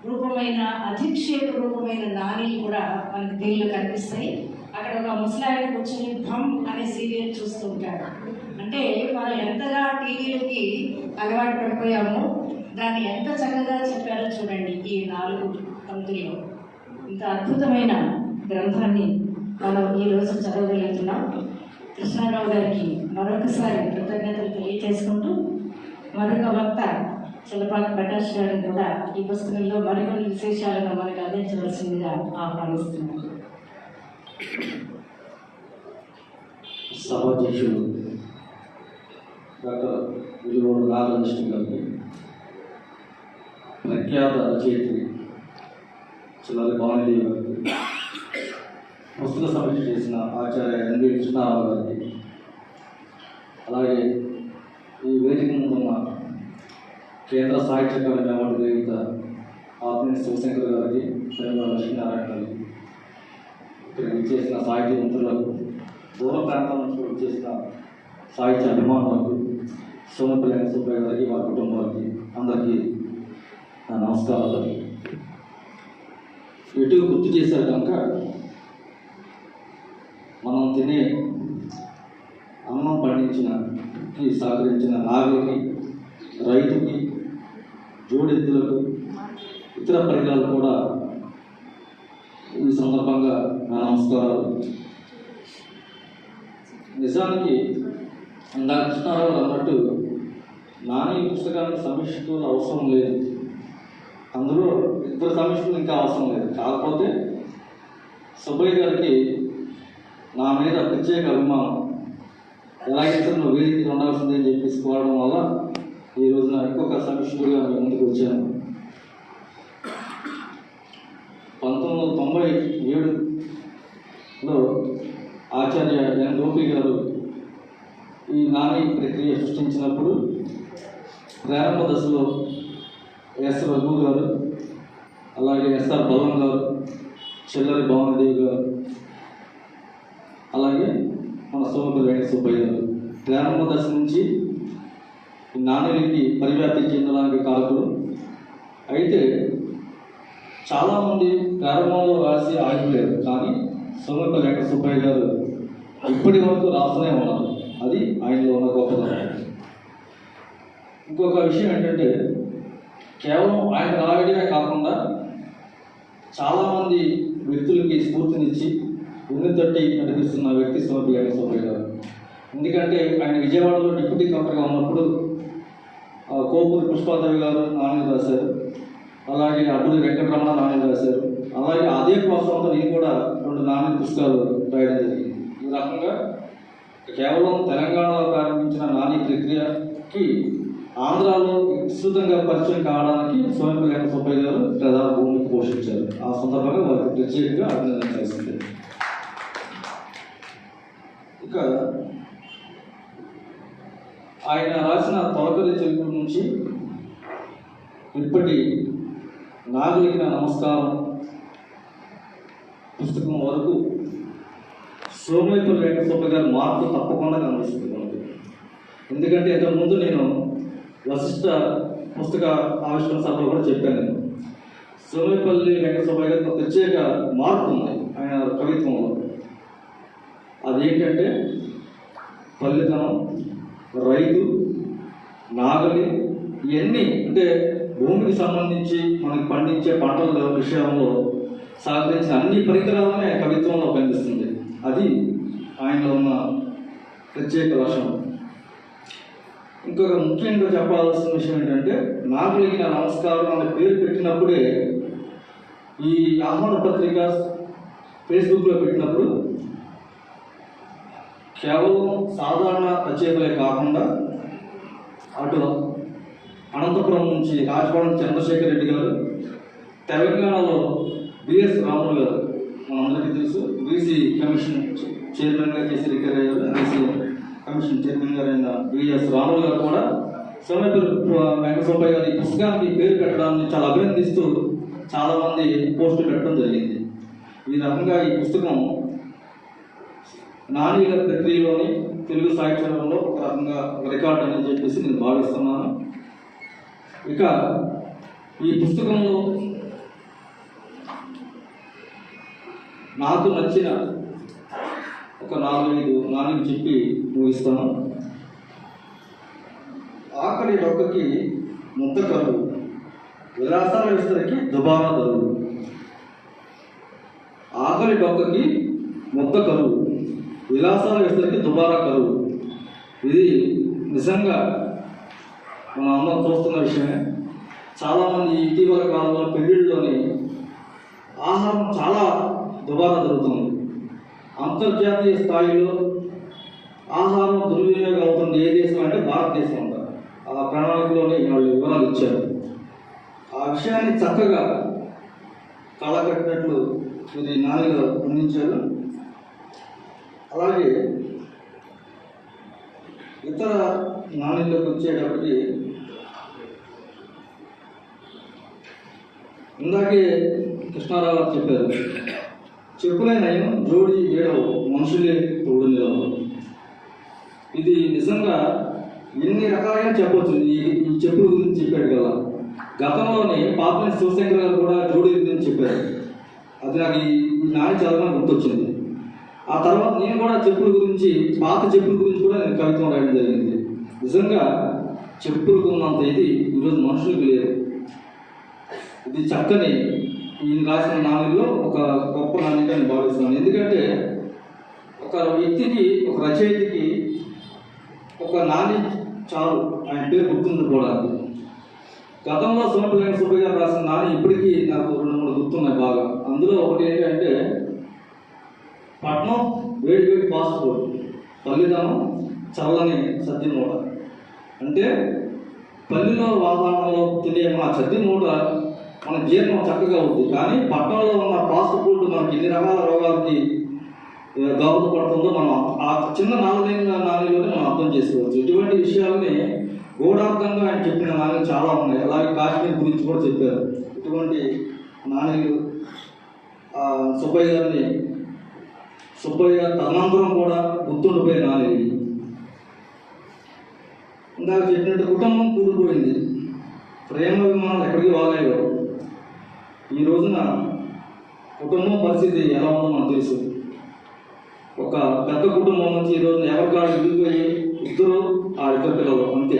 రూపమైన అధిక్షేప రూపమైన నాణీలు కూడా మనకు దీనిలో కనిపిస్తాయి. అక్కడ ఒక ముసలాయన కూర్చొని భమ్ అనే సీరియల్ చూస్తూ ఉంటాడు. అంటే మనం ఎంతగా టీవీలకి అలవాటు పడిపోయామో దాన్ని ఎంత చక్కగా చెప్పారో చూడండి ఈ 4 పంక్తుల్లో. ఇంత అద్భుతమైన గ్రంథాన్ని మనం ఈరోజు చదవగలుగుతున్నాం. కృష్ణారావు గారికి మరొకసారి కృతజ్ఞతలు తెలియజేసుకుంటూ, మరొక వక్త చిలపాక ప్రకాష్ గారిని కూడా ఈ పుస్తకంలో మరికొన్ని విశేషాలను మనకు అందించవలసిందిగా ఆహ్వానిస్తున్నాను.
సభాధ్యక్షుడు డాక్టర్ విలువోడు నాగకృష్ణ గారికి, ప్రఖ్యాత రచయిత్రి చిల్లారి భావనదేవి గారికి, పుస్తక సమీక్ష చేసిన ఆచార్య ఎన్వి కృష్ణారావు గారికి, అలాగే ఈ వేదిక ముందున్న కేంద్ర సాహిత్య అకాడమీ అవార్డు గ్రహీత ఆత్మీయ శివశంకర్ గారికి, శ్రీమతి లక్ష్మీనారాయణ గారికి, ఇక్కడ విచ్చేసిన సాహిత్య మిత్రులకు, దూర ప్రాంతం నుంచి విచ్చేసిన సాహిత్య అభిమానులకు, సోమపల్లి సుబ్బయ్య గారికి, వారి కుటుంబానికి అందరికీ నా నమస్కారాలు. ఎటు గుర్తు చేశారు కనుక మనం తినే అన్నం పండించినకి సహకరించిన నాగులకి, రైతుకి, జోడెద్దులకు, ఇతర పరికరాలు కూడా ఈ సందర్భంగా నా నమస్కారాలు. నిజానికి ఇందాక కృష్ణారావు అన్నట్టు నాని పుస్తకానికి సమీక్షలు అవసరం లేదు, అందులో ఇద్దరు సమీక్షలు ఇంకా అవసరం లేదు. కాకపోతే సుబ్బయ్య గారికి నా మీద ప్రత్యేక అభిమానం, ఎలాగైతే నువ్వు వేదికలు ఉండాల్సిందని చెప్పేసి కోరడం వల్ల ఈ రోజున ఇంకొక సమీక్షకుడిగా మేము ముందుకు వచ్చాను. 1997లో ఆచార్య ఎన్ గోపి గారు ఈ నాని ప్రక్రియ సృష్టించినప్పుడు ప్రారంభ దశలో ఎస్ రఘు గారు, అలాగే ఎస్ఆర్ బలం గారు, చిల్లరి భావనదేవి గారు, అలాగే మన సోమపల్లి సుబ్బయ్య గారు ప్రారంభ దశ నుంచి ఈ నాణ్యతకి పరివ్యాప్తి చెందడానికి కారకులు. అయితే చాలామంది ప్రారంభంలో రాసి ఆగిపోయారు, కానీ సోమపల్లి సుబ్బయ్య గారు ఇప్పటి వరకు రాస్తూనే ఉన్నారు. అది ఆయనలో ఉన్న గొప్పతనం. ఇంకొక విషయం ఏంటంటే, కేవలం ఆయన రాయడమే కాకుండా చాలామంది వ్యక్తులకి స్ఫూర్తినిచ్చి ఉన్నతట్టి నడిపిస్తున్న వ్యక్తి సోమపల్లి సుబ్బయ్య గారు. ఎందుకంటే ఆయన విజయవాడలో డిప్యూటీ కలెక్టర్గా ఉన్నప్పుడు కోపూరి పుష్పాదేవి గారు నాణ్యత రాశారు, అలాగే అడ్డూరి వెంకటరమణ నాణ్యత రాశారు, అలాగే అదే ప్రోత్సాహంతో నేను కూడా 2 నాణ్యత పుస్తకాలు రాయడం జరిగింది. ఈ రకంగా కేవలం తెలంగాణలో ప్రారంభించిన నాని ప్రక్రియకి ఆంధ్రాలో విస్తృతంగా పరిచయం కావడానికి సోమపల్లి వెంకట సుబ్బయ్య గారు ప్రధాన భూమిక పోషించారు. ఆ సందర్భంగా వారికి ప్రత్యేకంగా అభినందించాల్సిందే. ఇక ఆయన రాసిన తొలకరి తెలుగు నుంచి ఇప్పటి నాగలిగిన నమస్కారం పుస్తకం వరకు సోమపల్లి వెంకట సుబ్బయ్య గారి మార్పు తప్పకుండా కనిపిస్తుంది మనకు. ఎందుకంటే ఇంతకుముందు నేను వశిష్ఠ పుస్తక ఆవిష్కరణ సభలో కూడా చెప్పాను. నేను సోమపల్లి వెంకట సుబ్బయ్య గారికి ఒక ప్రత్యేక మార్పు ఉంది ఆయన కవిత్వంలో. అదేంటంటే పల్లెతనం, రైతు, నాగలి, ఇవన్నీ అంటే భూమికి సంబంధించి మనకి పండించే పంటల విషయంలో సహకరించిన అన్ని పరికరాలని ఆయన కవిత్వంలో కనిపిస్తుంది. అది ఆయనలో ఉన్న ప్రత్యేక లక్షణం. ఇంకొక ముఖ్యంగా చెప్పాల్సిన విషయం ఏంటంటే నాగలిగిన నమస్కారం అనే పేరు పెట్టినప్పుడే ఈ ఆహ్వాన పత్రిక ఫేస్బుక్లో పెట్టినప్పుడు కేవలం సాధారణ రచయితలే కాకుండా అటు అనంతపురం నుంచి రాజపాలెం చంద్రశేఖర్ రెడ్డి గారు, తెలంగాణలో బిఎస్ రాములు గారు, మనందరికీ తెలుసు బీసీ కమిషన్ చైర్మన్గా చేసి రిటైర్ అయ్యారు. బీసీ కమిషన్ చైర్మన్ గారు అయిన బిఎస్ రాములు గారు కూడా సోమపల్లి వెంకట సుబ్బయ్య గారి పుస్తకానికి పేరు పెట్టడాన్ని చాలా అభినందిస్తూ చాలామంది పోస్టులు పెట్టడం జరిగింది. ఈ రకంగా ఈ పుస్తకం నాణ్యత ప్రక్రియలోని తెలుగు సాహిత్యంలో ఒక రకంగా రికార్డ్ అని చెప్పేసి నేను భావిస్తున్నాను. ఇక ఈ పుస్తకంలో నాకు నచ్చిన ఒక 4-5 చెప్పి ముగిస్తాను. ఆకలి డొక్కకి ముద్ద కరువు, విలాసాల విస్తరికి దుబారా దరువు. ఆకలి డొక్కకి ముద్ద కరువు, విలాసాల విస్తరికి దుబారా కరువు. ఇది నిజంగా మనం అందరం చూస్తున్న విషయమే. చాలామంది ఇటీవల కాలంలో పెళ్ళిళ్ళలోని ఆహారం చాలా దుబారా జరుగుతుంది. అంతర్జాతీయ స్థాయిలో ఆహారం దుర్వినియోగం అవుతుంది ఏ దేశం అంటే భారతదేశం అంటారు. ఆ ప్రణాళికలోనే వాళ్ళు వివరాలు ఇచ్చారు. ఆ విషయాన్ని చక్కగా కళకట్టినట్లు ఇది నానిగా అందించారు. అలాగే ఇతర నాణ్యతలకు వచ్చేటప్పటికి ఇందాకే కృష్ణారావు గారు చెప్పారు, చెప్పులే నయం జోడి ఏడవ మనుషులే తోడు నిలవ. ఇది నిజంగా ఎన్ని రకాలుగా చెప్పవచ్చు. ఈ చెప్పుల గురించి చెప్పాడు కదా. గతంలోనే పాపని శివశంకర్ గారు కూడా జోడి గురించి చెప్పారు. అది నాకు ఈ నాని చదవడం గుర్తొచ్చింది. ఆ తర్వాత నేను కూడా చెప్పుల గురించి, పాత చెప్పుల గురించి కూడా నేను కవిత్వం రాయడం జరిగింది. నిజంగా చెప్పులకు ఉన్నంత ఇది ఈరోజు మనుషులకు లేదు. ఇది చక్కని ఈయన రాసిన నాణ్యంలో ఒక గొప్ప నాణ్యంగా నేను భావిస్తున్నాను. ఎందుకంటే ఒక వ్యక్తికి, ఒక రచయితకి ఒక నాణ్యం చాలు ఆయన పేరు గుర్తుండిపోవడానికి. గతంలో సోమపల్లి వెంకట సుబ్బయ్య గారు రాసిన నాణ్యం ఇప్పటికీ నాకు 2-3 గుర్తున్నాయి బాగా. అందులో ఒకటి ఏంటంటే పట్నం వేడి వేడి పాస్పోర్ట్, పల్లెతనం చల్లని సద్ది మూట. అంటే పల్లెలో వాతావరణంలో తినే మన సద్ది మూట మన జీర్ణం చక్కగా అవుతుంది. కానీ పట్టణంలో ఉన్న ఫాస్ట్ ఫుడ్ మనకి ఎన్ని రకాల రోగాలకి దోహదపడుతుందో మనం ఆ చిన్న నాలుగైన మనం అర్థం చేసుకోవచ్చు. ఇటువంటి విషయాలని గూఢార్థంగా ఆయన చెప్పిన నాణ్యాలు చాలా ఉన్నాయి. అలాగే కాశ్మీర్ గురించి కూడా చెప్పారు. ఇటువంటి నాణ్యాలు సుబ్బయ్య గారిని, సుబ్బయ్య తదనంతరం కూడా గుర్తుండిపోయే నాణ్యాలు. ఇందాక చెప్పినట్టు కుటుంబం కూలిపోయింది, ప్రేమ విమానాలు ఎక్కడికి వాగాయో. ఈ రోజున కుటుంబం పరిస్థితి ఎలా ఉందో మనకు తెలుసు. ఒక పెద్ద కుటుంబం నుంచి ఈ రోజున ఎవరికాడు విడిపోయి ఇద్దరు పిల్లలు అంతే.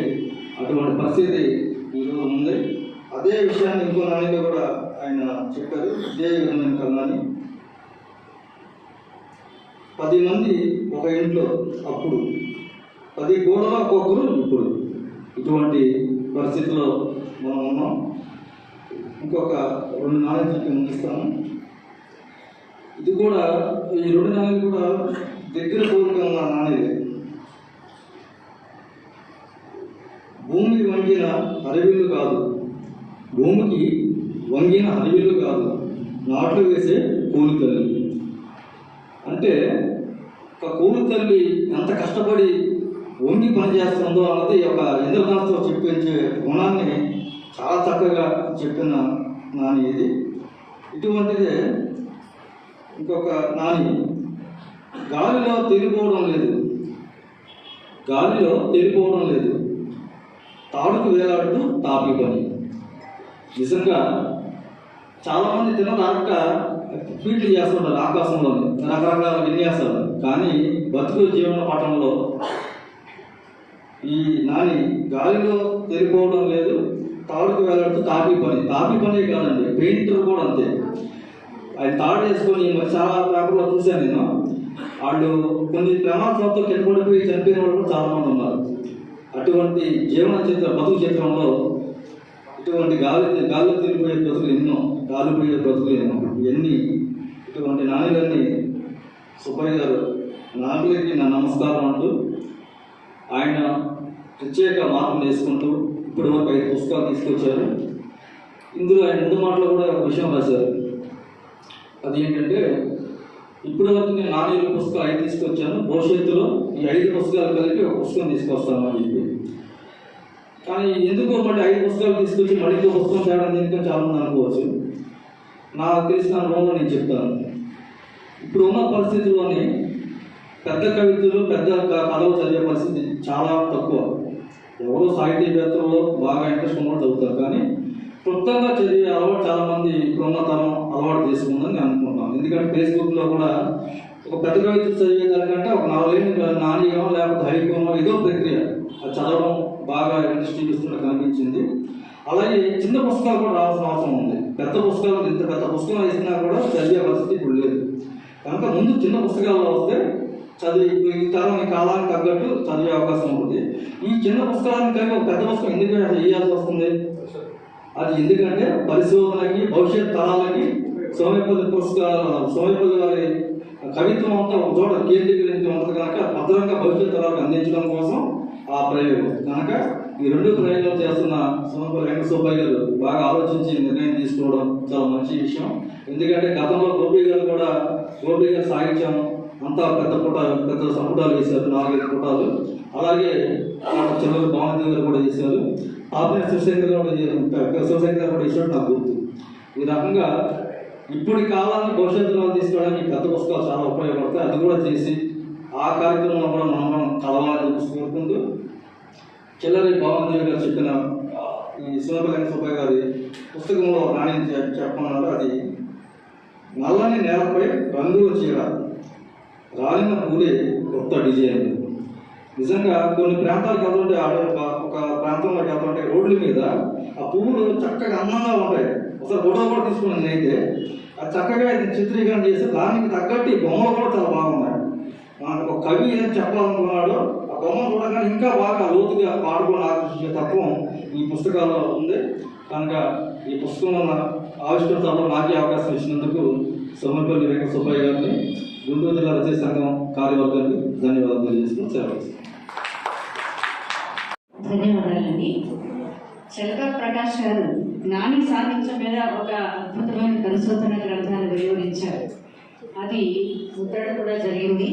అటువంటి పరిస్థితి ఈరోజు ఉంది. అదే విషయాన్ని ఇంకో నాణ్యత కూడా ఆయన చెప్పారు. ఇదే విధమైన కన్నాని 10 మంది ఒక ఇంట్లో అప్పుడు, 10 గోడల ఒక్కొక్కరు ఇప్పుడు. ఇటువంటి పరిస్థితుల్లో మనం ఉన్నాం. ఇంకొక 2 నాణ్యతలకి ముగిస్తాను. ఇది కూడా, ఈ 2 నాణ్యతలు కూడా దగ్గర కోరిక ఉన్న నాణ్యత. భూమి వంగిన హరివిల్లు కాదు, భూమికి వంగిన హరివిల్లు కాదు, నాట్లు వేసే కూలి తల్లి. అంటే ఒక కూలి తల్లి ఎంత కష్టపడి వంగి పనిచేస్తుందో అన్నది ఒక ఇంద్రదాస్తో చెప్పించే గుణాన్ని చాలా చక్కగా చెప్పిన నాని ఇది. ఇటువంటిదే ఇంకొక నాని, గాలిలో తేలిపోవడం లేదు, గాలిలో తేలిపోవడం లేదు, తాడుకు వేలాడుతూ తాపి పని. నిజంగా చాలామంది తినరాక ఫీల్డ్ చేస్తుంటారు ఆకాశంలో రకరకాల విన్యాసాలు, కానీ బతుకు జీవన పటంలో ఈ నాని గాలిలో తేలిపోవడం లేదు, తాడుకు వేలాడుతూ తాపి పని. తాపి పనే కాదండి, పెయింటర్ కూడా అంతే. ఆయన తాడు వేసుకొని చాలా పేపర్లో చూశాను నేను. వాళ్ళు కొన్ని ప్రమాదాలతో కింద పడిపోయి చనిపోయిన వాళ్ళు కూడా చాలామంది ఉన్నారు. అటువంటి జీవన చిత్ర బతుకు చిత్రంలో ఇటువంటి గాలిలో తిరిగిపోయే బ్రతుకులు ఎన్నో, గాలిపోయే బ్రతుకులు ఎన్నో. ఇవన్నీ ఇటువంటి నాణ్యులన్నీ సుబ్బయ్య గారు నాన్నలకి నా నమస్కారం అంటూ ఆయన ప్రత్యేక మార్పులు వేసుకుంటూ ఇప్పటి వరకు 5 పుస్తకాలు తీసుకొచ్చారు. ఇందులో ఆయన ముందు మాటలో కూడా ఒక విషయం రాశారు. అది ఏంటంటే, ఇప్పటి వరకు నేను నాణ్యుల పుస్తకాలు 5 తీసుకొచ్చాను, భవిష్యత్తులో ఈ 5 పుస్తకాలు కలిపి ఒక పుస్తకం తీసుకొస్తాను అని చెప్పి. కానీ ఎందుకో మళ్ళీ 5 పుస్తకాలు తీసుకొచ్చి మళ్ళీ ఇంకో పుస్తకం తేడం ఎందుకని చాలామంది అనుకోవచ్చు. నాకు తెలిసిన అనుభవంలో నేను చెప్తాను. ఇప్పుడు ఉన్న పరిస్థితుల్లోని పెద్ద కవితలు, పెద్ద కథలు చదివే పరిస్థితి చాలా తక్కువ. ఎవరో సాహితీవేత్తలు బాగా ఇంట్రెస్ట్ ఉన్నవాళ్ళు చదువుతారు, కానీ క్లుప్తంగా చదివే అలవాటు చాలామంది ఇప్పుడున్న తరం అలవాటు చేసుకుందని నేను అనుకుంటున్నాను. ఎందుకంటే ఫేస్బుక్లో కూడా ఒక పెద్ద కవిత చదివే దానికంటే ఒక 4 ఏళ్ళు నాణ్యమో లేకపోతే హైకోమో ఏదో ప్రక్రియ అది చదవడం బాగా ఇంట్రెస్ట్ చూపిస్తున్నట్టు కనిపించింది. అలాగే చిన్న పుస్తకాలు కూడా రావాల్సిన అవసరం ఉంది. పెద్ద పుస్తకాలు ఇంత పెద్ద పుస్తకం వేసినా కూడా చదివే పరిస్థితి ఇప్పుడు లేదు. కనుక ముందు చిన్న పుస్తకాల్లో వస్తే చదివి ఈ తరం ఈ కాలానికి తగ్గట్టు చదివే అవకాశం ఉంటుంది. ఈ చిన్న పుస్తకాలను కానీ ఒక పెద్ద పుస్తకం ఎందుకు వేయాల్సి వస్తుంది? అది ఎందుకంటే పరిశోధనకి, భవిష్యత్ తరాలకి సోమేపల్లి వారి కవిత్వం అంతా ఒక చోట కేంద్రీకరించి ఉంటుంది కనుక భద్రంగా భవిష్యత్ తరాలకు అందించడం కోసం ఆ ప్రయోగం. కనుక ఈ 2 ప్రయోగాలు చేస్తున్న సోమేపల్లి వెంకట సుబ్బయ్య గారు బాగా ఆలోచించి నిర్ణయం తీసుకోవడం చాలా మంచి విషయం. ఎందుకంటే గతంలో గోపి గారు సాహిత్యం అంతా పెద్ద సంపుటాలు వేశారు, 4-5 పుటాలు. అలాగే చివరి భావనదేవి గారు కూడా చేశారు. ఆపై శివశంకర్ గారు కూడా చేశాడు నాకు గుర్తు. ఈ రకంగా ఇప్పుడు కాలాన్ని భవిష్యత్తులో తీసుకోవడానికి పెద్ద పుస్తకాలు చాలా ఉపయోగపడతాయి. అది కూడా చేసి ఆ కార్యక్రమంలో కూడా మనం కలవాలని కోరుకుంటూ, చిల్లరి భావనదేవి గారు చెప్పిన ఈ సోమేపల్లి సుబ్బయ్య గారి పుస్తకంలో రాణి చెప్పమన్నారు. అది నల్లని నేలపై రంగుల చీర, రాలిన పూలే కొత్త డిజైన్. నిజంగా కొన్ని ప్రాంతాలకు వెళ్తుంటే ఒక ప్రాంతంలోకి వెళ్తుంటే రోడ్ల మీద ఆ పువ్వులు చక్కగా అందంగా ఉంటాయి. ఒకసారి ఫోటో కూడా తీసుకున్నాను నేనైతే. అది చక్కగా చిత్రీకరణ చేసి దానికి తగ్గట్టు ఈ బొమ్మలు కూడా చాలా బాగున్నాయి. మనకు ఒక కవి ఏం చెప్పాలనుకున్నాడో ఆ బొమ్మలు చూడగానే ఇంకా బాగా లోతుగా పాడుకొని ఆకర్షించే తత్వం ఈ పుస్తకాల్లో ఉంది. కనుక ఈ పుస్తకంలో ఆవిష్కరణలో నాకే అవకాశం ఇచ్చినందుకు సోమేపల్లి వెంకట సుబ్బయ్య గారిని, గుంటూరు జిల్లా రచయిత సంఘం కార్యవర్గానికి ధన్యవాదాలు తెలియజేస్తున్నాను. సెలవు.
ధన్యవాదాలండి. చలకా ప్రకాష్ గారు నాని సాహిత్యం మీద ఒక అద్భుతమైన పరిశోధన గ్రంథాన్ని వెలువరించారు. అది ముద్రణ కూడా జరిగింది.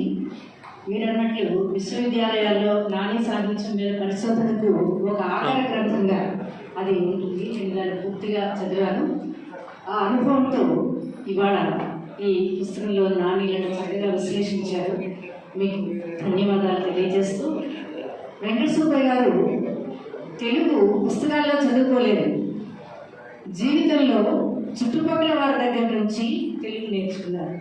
మీరు అన్నట్లు విశ్వవిద్యాలయాల్లో నాని సాహిత్యం మీద పరిశోధనకు ఒక ఆధార గ్రంథంగా అది ఉంటుంది. నేను దాన్ని పూర్తిగా చదివాను. ఆ అనుభవంతో ఇవాళ ఈ పుస్తకంలో నానీలను చక్కగా విశ్లేషించారు. మీకు ధన్యవాదాలు తెలియజేస్తూ, వెంకట సుబ్బయ్య గారు తెలుగు పుస్తకాల్లో చదువుకోలేదు, జీవితంలో చుట్టుపక్కల వారి దగ్గర నుంచి తెలుగు నేర్చుకున్నారు.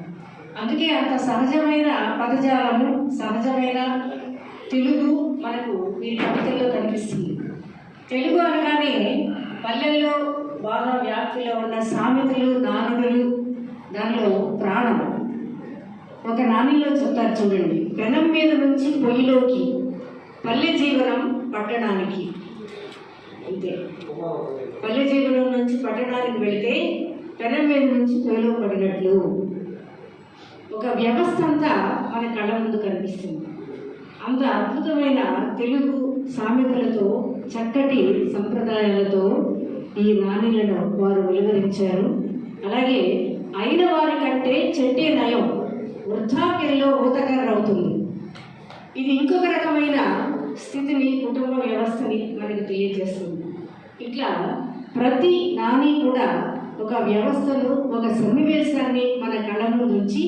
అందుకే అంత సహజమైన పదజాలము, సహజమైన తెలుగు మనకు వీరి కవితల్లో కనిపిస్తుంది. తెలుగు అనగానే పల్లెల్లో బాగా వ్యాప్తిలో ఉన్న సామెతలు, నానుడులు, దానిలో ప్రాణం. ఒక నానిలో చెప్తారు చూడండి, పెనం మీద నుంచి పొయ్యిలోకి, పల్లె జీవనం పట్టణానికి. అంతే, పల్లె జీవనం నుంచి పట్టణానికి వెళితే పెనం మీద నుంచి పొయ్యిలో పడినట్లు ఒక వ్యవస్థ అంతా మన కళ్ళ ముందు కనిపిస్తుంది. అంత అద్భుతమైన తెలుగు సామెతలతో చక్కటి సంప్రదాయాలతో ఈ నాణీలను వారు వెలువరించారు. అలాగే అయిన వారి కంటే చెట్టే నయం, వృద్ధాప్యంలో ఊతకర్ర అవుతుంది. ఇది ఇంకొక రకమైన స్థితిని, కుటుంబ వ్యవస్థని మనకు తెలియజేస్తుంది. ఇట్లా ప్రతి నాని కూడా ఒక వ్యవస్థను, ఒక సన్నివేశాన్ని మన కళ్ళ ముందు ఉంచి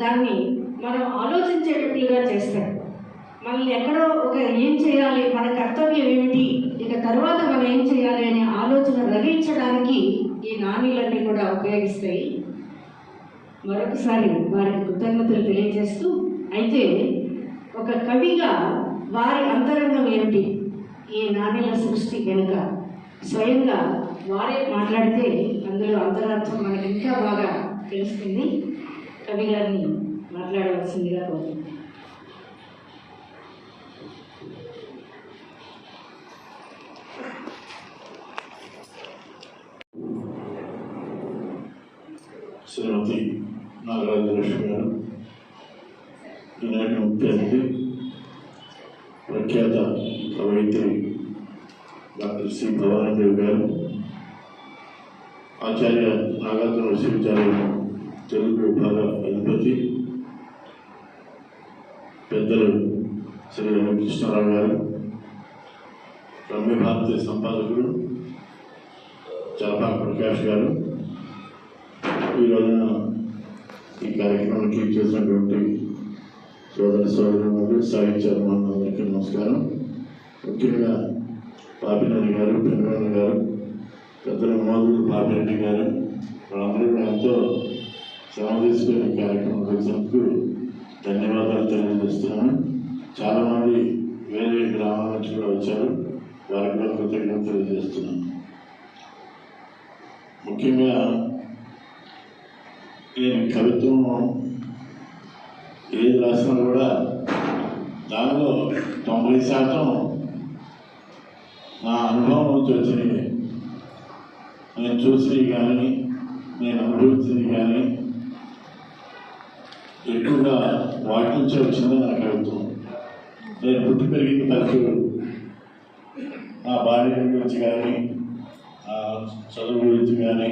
దాన్ని మనం ఆలోచించేటట్లుగా చేస్తాడు. మనల్ని ఎక్కడో ఒక ఏం చేయాలి, మన కర్తవ్యం ఏమిటి, ఇక తర్వాత మనం ఏం చేయాలి అనే ఆలోచన రగించడానికి ఈ నాణీలన్నీ కూడా ఉపయోగిస్తాయి. మరొకసారి వారికి కృతజ్ఞతలు తెలియజేస్తూ, అయితే ఒక కవిగా వారి అంతరంగం ఏమిటి, ఈ నాణ్యాల సృష్టి వెనుక స్వయంగా వారే మాట్లాడితే అందులో అంతరార్థం మనకి ఇంకా బాగా తెలుస్తుంది. కవి గారిని మాట్లాడవలసిందిగా కోరుతున్నాను.
శ్రీమతి నాగరాజలక్ష్మి గారు, ఈనాటి ముఖ్య అతిథి ప్రఖ్యాత కవయిత్రి డాక్టర్ సి భవానీదేవి గారు, ఆచార్య నాగార్జున విశ్వవిద్యాలయం తెలుగు విభాగ అధిపతి పెద్దలు శ్రీ రమకృష్ణారావు గారు, రమ్య భారతి సంపాదకుడు చలపాక ప్రకాష్ గారు, ఈ రోజున ఈ కార్యక్రమానికి చేసినటువంటి సోదరులు సాహిత్య అభిమానులందరికీ నమస్కారం. ముఖ్యంగా పాపిరెడ్డి గారు, పెనుగొండ గారు, పెద్దల మోదులు పాపిరెడ్డి గారు, వాళ్ళందరూ ఎంతో శ్రమ తీసుకుని కార్యక్రమం వచ్చినందుకు ధన్యవాదాలు తెలియజేస్తున్నాను. చాలామంది వేరే గ్రామాల నుంచి కూడా వచ్చారు, వారికి కూడా కృతజ్ఞతలు తెలియజేస్తున్నాను. ముఖ్యంగా నేను కవిత్వం ఏది రాసినా కూడా దానిలో 90% నా అనుభవం నుంచి వచ్చినవి, నేను చూసినవి కానీ నేను అనుభవించినవి కానీ ఎక్కువగా వాటి నుంచే వచ్చింది నా కవిత్వం. నేను పుట్టి పెరిగింది పల్లెటూరు. నా భార్య గురించి కానీ, చదువు గురించి కానీ,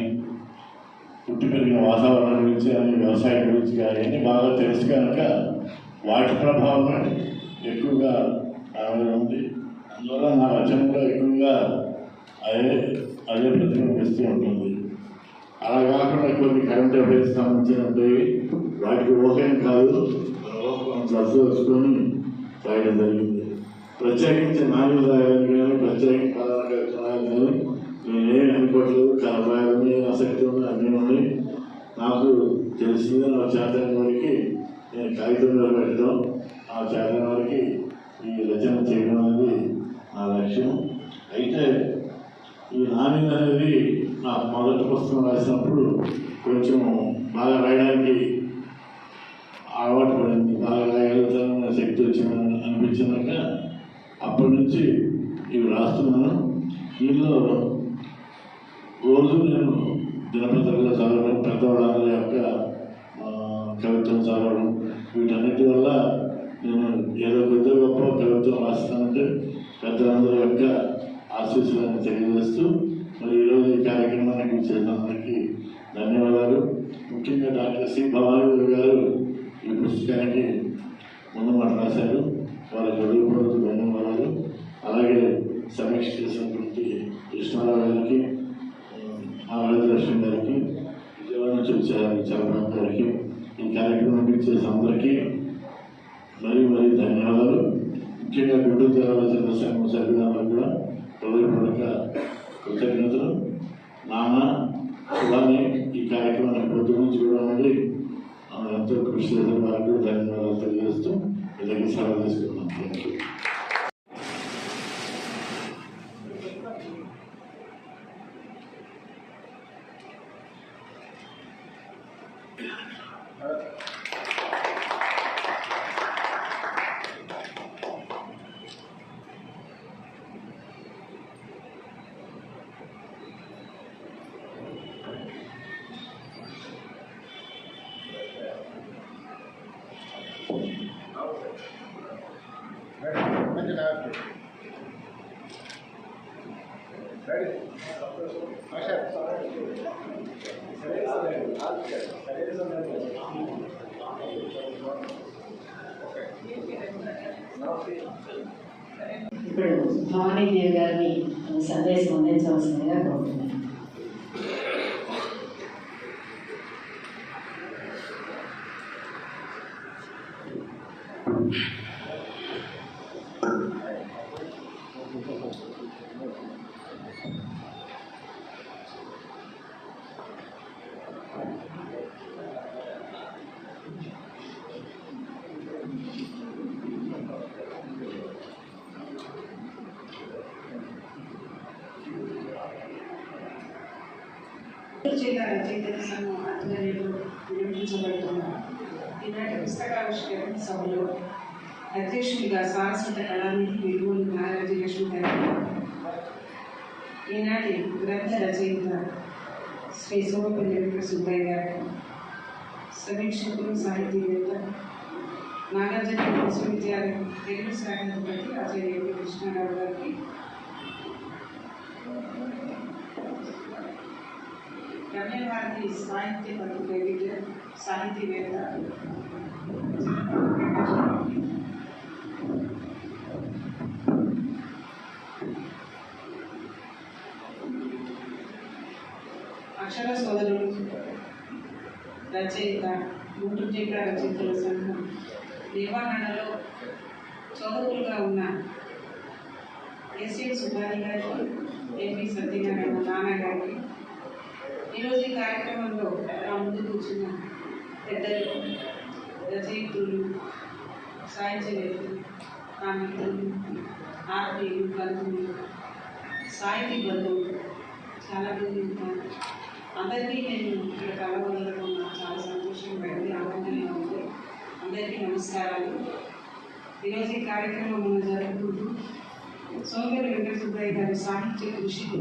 పుట్టి పెరిగిన వాతావరణం గురించి కానీ, వ్యవసాయం గురించి కానీ అన్నీ బాగా తెలుసు కనుక వాటి ప్రభావం ఎక్కువగా నా మీద ఉంది. అందువల్ల నా రచన కూడా ఎక్కువగా అదే ప్రతిబింబిస్తూ ఉంటుంది. అలా కాకుండా కొన్ని కరెంట్ అఫైర్స్ సంబంధించినవి వాటికి ఓకేం కాదు, ప్లస్ వేసుకొని రాయడం జరిగింది. ప్రత్యేకించి నాలుగు రాయాలి కానీ, ప్రత్యేకించి పదాలు రాయాలి కానీ నేనేమి అనుకోవట్లేదు. కలరాయాలని ఆసక్తి ఉంది, అన్నీ ఉన్నాయి. నాకు తెలిసింది నా చేతన వరకు నేను కాగితం మీద పెట్టడం, ఆ చేతన వరకు ఈ రచన చేయడం అనేది నా లక్ష్యం. అయితే ఈ నాణ్యం అనేది నాకు మొదటి పుస్తకం రాసినప్పుడు కొంచెం బాగా రాయడానికి అలవాటు పడింది, బాగా రాయగలుగుతానన్న శక్తి వచ్చిందని అనిపించినాక అప్పటి నుంచి ఇవి రాస్తున్నాను. దీనిలో రోజు నేను దినపత్రికలు చదవడం, పెద్దవాళ్ళ యొక్క కవిత్వం చదవడం, వీటన్నిటి వల్ల నేను ఏదో పెద్ద గొప్ప కవిత్వం రాస్తానంటే పెద్దలందరి యొక్క ఆశీస్సులను తెలియజేస్తూ మరి ఈరోజు ఈ కార్యక్రమానికి చేసినందుకు ధన్యవాదాలు. ముఖ్యంగా డాక్టర్ సి భవానీ గారు ఈ పుస్తకానికి ముందు మాట రాశారు, వారికి హృదయపూర్వక ధన్యవాదాలు. అలాగే సమీక్ష చేసినటువంటి కృష్ణారావు గారికి, నాగరాజలక్ష్మి గారికి, విజయవాడ నుంచి వచ్చారు చలపాక గారికి, ఈ కార్యక్రమానికి చేసిన అందరికీ మరీ ధన్యవాదాలు. ముఖ్యంగా గుంటూరు జిల్లా చంద్రశేఖర సభ్యులందరూ కూడా హృదయపూర్వక కృతజ్ఞతలు. నాన్న అలానే ఈ కార్యక్రమాన్ని పొద్దు నుంచి కూడా ఉండి ఎంతో కృషి చేసిన వారికి ధన్యవాదాలు తెలియజేస్తూ ఇలాగే సెలవు తీసుకున్నాం. Thank you.
ఇప్పుడు భవానీదేవి గారిని సందేశం అందించవలసిందిగా కోరుతున్నాను.
జిల్లా రచయితల సంఘం ఆధ్వర్యంలో నిర్వహించబడుతున్న ఈనాటి పుస్తకావిష్కరణ సభలో అధ్యక్షుడిగా శాశ్వత కళానిధి విలువలు నాగరాజలక్ష్మి గారు, ఈనాటి గ్రంథ రచయిత శ్రీ సోమపల్లి వెంకట సుబ్బయ్య గారు, సమీక్షకులు సాహితీవేత్త నాగార్జున విశ్వవిద్యాలయం తెలుగు శాఖ అధిపతి ఆచార్య కృష్ణారావు గారికి, రమ్యవారి సాహిత్య పత్రిక సాహితీవేత్త అక్షర సోదరులు రచయిత గుంటూరు జిల్లా రచయితల సంఘం నిర్వహణలో చదువులుగా ఉన్న ఎస్ఎల్ సుబ్బారి గారికి, ఎంపీ సత్యనారాయణ నాన్న గారికి, ఈరోజు ఈ కార్యక్రమంలో నా ముందు కూర్చున్న పెద్దలు, రచయితులు, సాహిత్యవేత్తలు, నా మిత్రులు, ఆత్మీయులు, బంధువులు, సాహితీ బంధువులు చాలా మంది ఉంటారు. అందరికీ నేను ఇక్కడ కలవగలగడం నాకు చాలా సంతోషంగా ఉంది, ఆనందంగా ఉంది. అందరికీ నమస్కారాలు. ఈరోజు ఈ కార్యక్రమం మనం జరుపుకుంటూ సోమపల్లి వెంకట సుబ్బయ్య గారి సాహిత్య కృషికి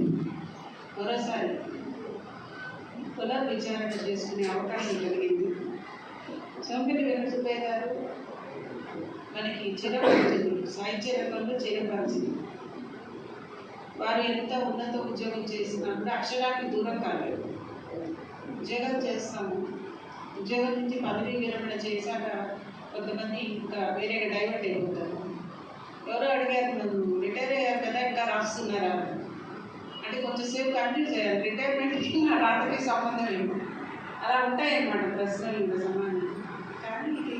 మరోసారి పునర్విచారణ చేసుకునే అవకాశం కలిగింది. సోమపల్లి వెంకట సుబ్బయ్య గారు మనకి చిరపరిచితులు, సాహిత్య రంగంలో చిరపరిచితులు. వారు ఎంత ఉన్నత ఉద్యోగం చేసినా కూడా అక్షరానికి దూరం కాలేదు. ఉద్యోగం చేస్తాము, ఉద్యోగం నుంచి పదవీ విరమణ చేశాక కొంతమంది ఇంకా వేరేగా డైవర్ట్ అయిపోతారు. ఎవరో అడిగారు నన్ను, రిటైర్ అయ్యారు కదా ఇంకా రాస్తున్నారా అంటే కొంచెంసేపు కన్ఫ్యూజ్ అయ్యారు. రిటైర్మెంట్కి నా రాతకి సంబంధం లేదు, అలా ఉంటాయన్నమాట ప్రశ్నలు సమానం. కానీ ఇది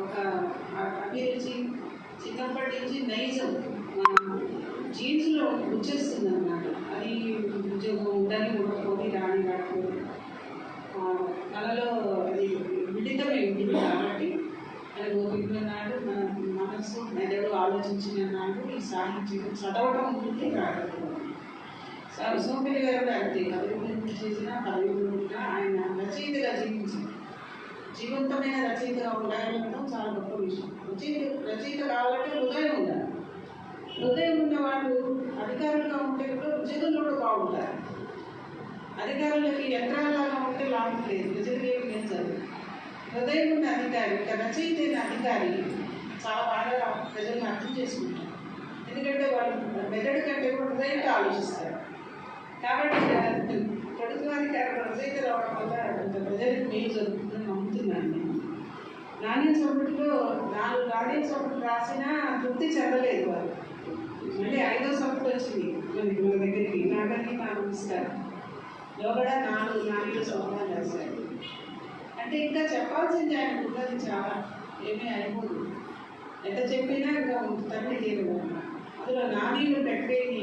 ఒక అభిరుచి, చిన్నప్పటి నుంచి నైజం జీన్స్లో వచ్చేస్తుంది అన్నమాట. అది ఉద్యోగం ఉండని ఉండకపోతే రాని రాకపోతే మనలో అది మిళితమై ఉంటుంది. కాబట్టి అది ఓపిక నాడు మన మనసు మెదడు ఆలోచించిన నాడు ఈ సాహిత్యం చదవడం ఉంటుంది, రాయడం. సోమపల్లి గారు కూడా అంతే, పదవి చేసిన పదవి ఉన్నా ఆయన రచయితగా జీవించారు. జీవంతమైన రచయితగా ఉండాలనడం చాలా గొప్ప విషయం. రచయిత కావాలంటే హృదయం ఉండాలి. హృదయం ఉన్న వాళ్ళు అధికారులుగా ఉంటే కూడా ప్రజల్లో కూడా బాగుంటారు. అధికారులకి యంత్రాలుగా ఉంటే లాభం లేదు, ప్రజలకు ఏమి లేదు. హృదయం ఉన్న అధికారి, రచయిత అయిన అధికారి చాలా బాగా ప్రజలను అర్థం చేసుకుంటారు. ఎందుకంటే వాళ్ళు మెదడు కంటే కూడా హృదయంగా ఆలోచిస్తారు. కాబట్టి ప్రభుత్వాధికారి రచయిత రావడం వల్ల కొంత ప్రజలకు మేలు జరుగుతుందని నమ్ముతున్నాను నేను. నాణ్యం సభ్యుడిలో 4 నాణ్యం సభ్యులు రాసినా తృప్తి చెందలేదు వారు. మళ్ళీ 5వ సభ్యుడు వచ్చింది మన దగ్గరికి, నాగరికి నా నమస్కారం. లోగడ 4 నాణ్యులు సభలు రాశారు. అంటే ఇంకా చెప్పాల్సింది ఆయన ఉన్నది చాలా, ఏమీ అయిపోదు. ఎంత చెప్పినా ఇంకా తల్లి తీరు. అందులో నాణ్యులు పెట్టేది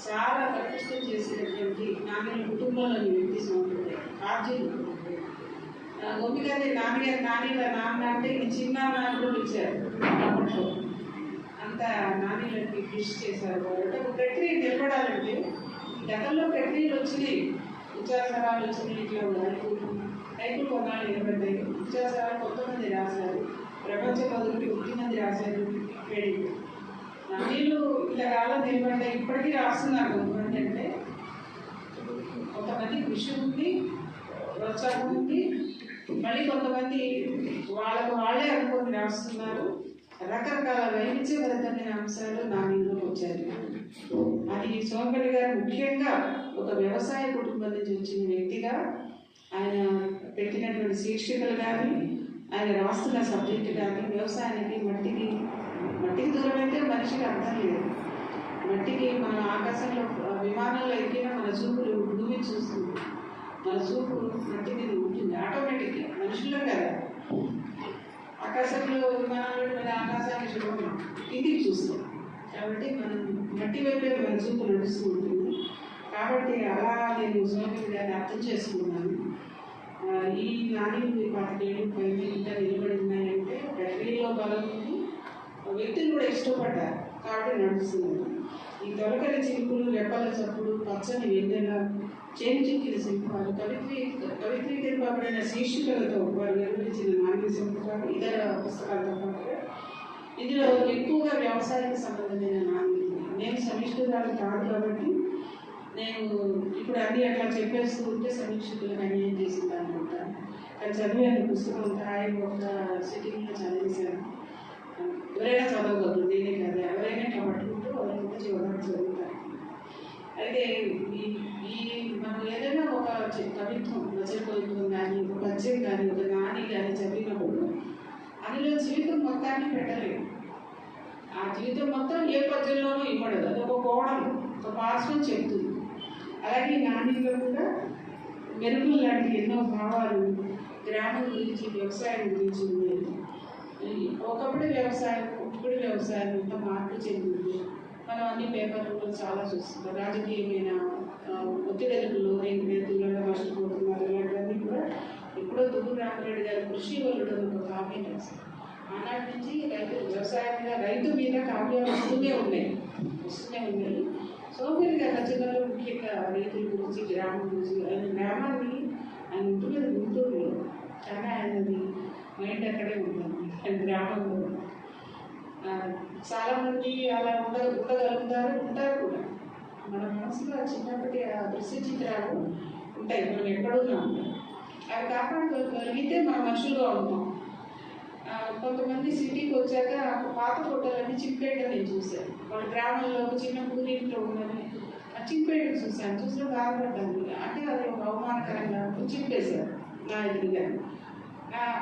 చాలా పటిష్టం చేసేటటువంటి నాణ్యుల కుటుంబంలోని వ్యక్తి సోదరుడు ఆర్జులు. గోపిగారి నాన్నగారు నాణ్యుల నాన్న అంటే చిన్న నాన్నలు ఇచ్చారు. అప్పట్లో అంత నాణ్యులకి కృషి చేశారు. అంటే ఒక ప్రక్రియ నిలబడాలంటే గతంలో ప్రక్రియలు వచ్చినాయి, ఉచ్చాసనాలు వచ్చినాయి, ఇట్లా హైకులు కొన్నాళ్ళు నిలబడ్డాయి. ఉచ్చాసనాలు కొంతమంది రాశారు, ప్రపంచ పదులు 1 మంది రాశారు. నాణ్యులు ఇలా కాలం నిలబడ్డాయి, ఇప్పటికీ రాస్తున్నారు. ఎందుకంటే కొంతమంది కృషి ఉంది, ప్రోత్సాహం ఉంది. మళ్ళీ కొంతమంది వాళ్ళకు వాళ్ళే అనుకొని రాస్తున్నారు. రకరకాల వైవిధ్యభరితమైన అంశాలు నా మీదకి వచ్చాయి. అది సోమపల్లి గారు ముఖ్యంగా ఒక వ్యవసాయ కుటుంబం నుంచి వచ్చిన వ్యక్తిగా ఆయన పెట్టినటువంటి శీర్షికలు కానీ ఆయన రాస్తున్న సబ్జెక్టు కానీ వ్యవసాయానికి మట్టికి దూరం అయితే మనిషికి అర్థం లేదు. మట్టికి మన ఆకాశంలో విమానంలో ఎక్కినా మన చూపులు భూమి చూస్తుంది, మన చూపు మట్టి మీద ఉంటుంది ఆటోమేటిక్గా. మనుషుల్లో కదా, ఆకాశంలో విమానాలు మన ఆకాశాన్ని చూడడం ఇంటికి చూస్తాం కాబట్టి మనం మట్టి వైపే మన చూపు నడుస్తూ ఉంటుంది. కాబట్టి అలా నేను సోమపల్లి గారిని అర్థం చేసుకున్నాను. ఈ నాణ్యం పాటలు పైన ఇంకా నిలబడి ఉన్నాయంటే ప్రక్రియలో బలం ఉంది, వ్యక్తులు కూడా ఇష్టపడ్డారు కాబట్టి నడుస్తున్నారు. ఈ తొలకరి చిలుపులు, రెప్పల చప్పుడు, పచ్చని వెన్నెల, చేను చిక్కిన శిల్పాలు, కవిత్రీకరింపబడిన శీర్షికలతో వారు నిర్వహించిన నాణ్య శిల్పాలు, ఇతర పుస్తకాలతో పాటు ఇందులో ఎక్కువగా వ్యవసాయానికి సంబంధమైన నాణ్యం. నేను సమీక్షకురాలు కాదు కాబట్టి నేను ఇప్పుడు అన్నీ అట్లా చెప్పేస్తూ ఉంటే సమీక్షకులకు అన్యాయం చేసింది అనుకుంటాను. కానీ చదివాను పుస్తకం ఆయన ఒక సిట్టింగ్లో చదివేశాను. ఎవరైనా చదవగలరు, నేనే కదా, ఎవరైనా ఇట్లా పట్టుకుంటూ ఎవరైనా చివరికి చదువుతారు. అయితే ఈ మనం ఏదైనా ఒక కవిత్వం, వచన కవిత్వం కానీ, ఒక పద్యం కానీ, ఒక నాని కానీ చదివినప్పుడు అందులో జీవితం మొత్తాన్ని పెట్టలేదు. ఆ జీవితం మొత్తం ఏ పద్యంలోనూ ఇవ్వడదు, అది ఒక కోణం, ఒక పార్శ్వం చెప్తుంది. అలాగే నాణ్యంలో కూడా మెరుపులు లాంటి ఎన్నో భావాలు గ్రామం గురించి, వ్యవసాయం గురించి ఉండేది. ఒకప్పుడు వ్యవసాయం, ఇప్పుడు వ్యవసాయం ఇంత మార్పు చెందింది. మనం అన్ని పేపర్లలో చాలా చూస్తున్నాం. రాజకీయమైన ఒత్తిడులలో రైతులలో నష్టపోతున్నారు, ఇలాంటివన్నీ కూడా ఎప్పుడో దువ్వూరు రామిరెడ్డి గారి కృషి వల్లుడు ఒక కావ్యం రాశారు. ఆనాటి నుంచి రైతు మీద కావ్యాలు వస్తూనే ఉన్నాయి. సోమపల్లి గారి రచనలో ముఖ్యంగా రైతుల గురించి, గ్రామం గురించి, ఆయన గ్రామాన్ని ఆయన ఉంటున్నది గుంటూరులో, కానీ ఆయనది మైండ్ అక్కడే ఉంటుంది. ఆయన గ్రామంలో చాలామంది అలా ఉండగలుగుతారు, ఉంటారు కూడా. మన మనసులో చిన్నప్పటి ఆ దృశ్య చిత్రాలు ఉంటాయి, మనం ఎక్కడున్నా ఉంటాం. అవి కాపాడుకోగలిగితే మనం మనుషులుగా ఉంటాం. కొంతమంది సిటీకి వచ్చాక పాత ఫోటోలన్నీ చింపేయడం నేను చూశాను. వాళ్ళ గ్రామంలో ఒక చిన్న పూరింట్లో ఉన్నది చింపేయడం చూసిన బాధపడ్డాను. అంటే అది ఒక అవమానకరంగా చింపేశారు నా ఎదురుగా.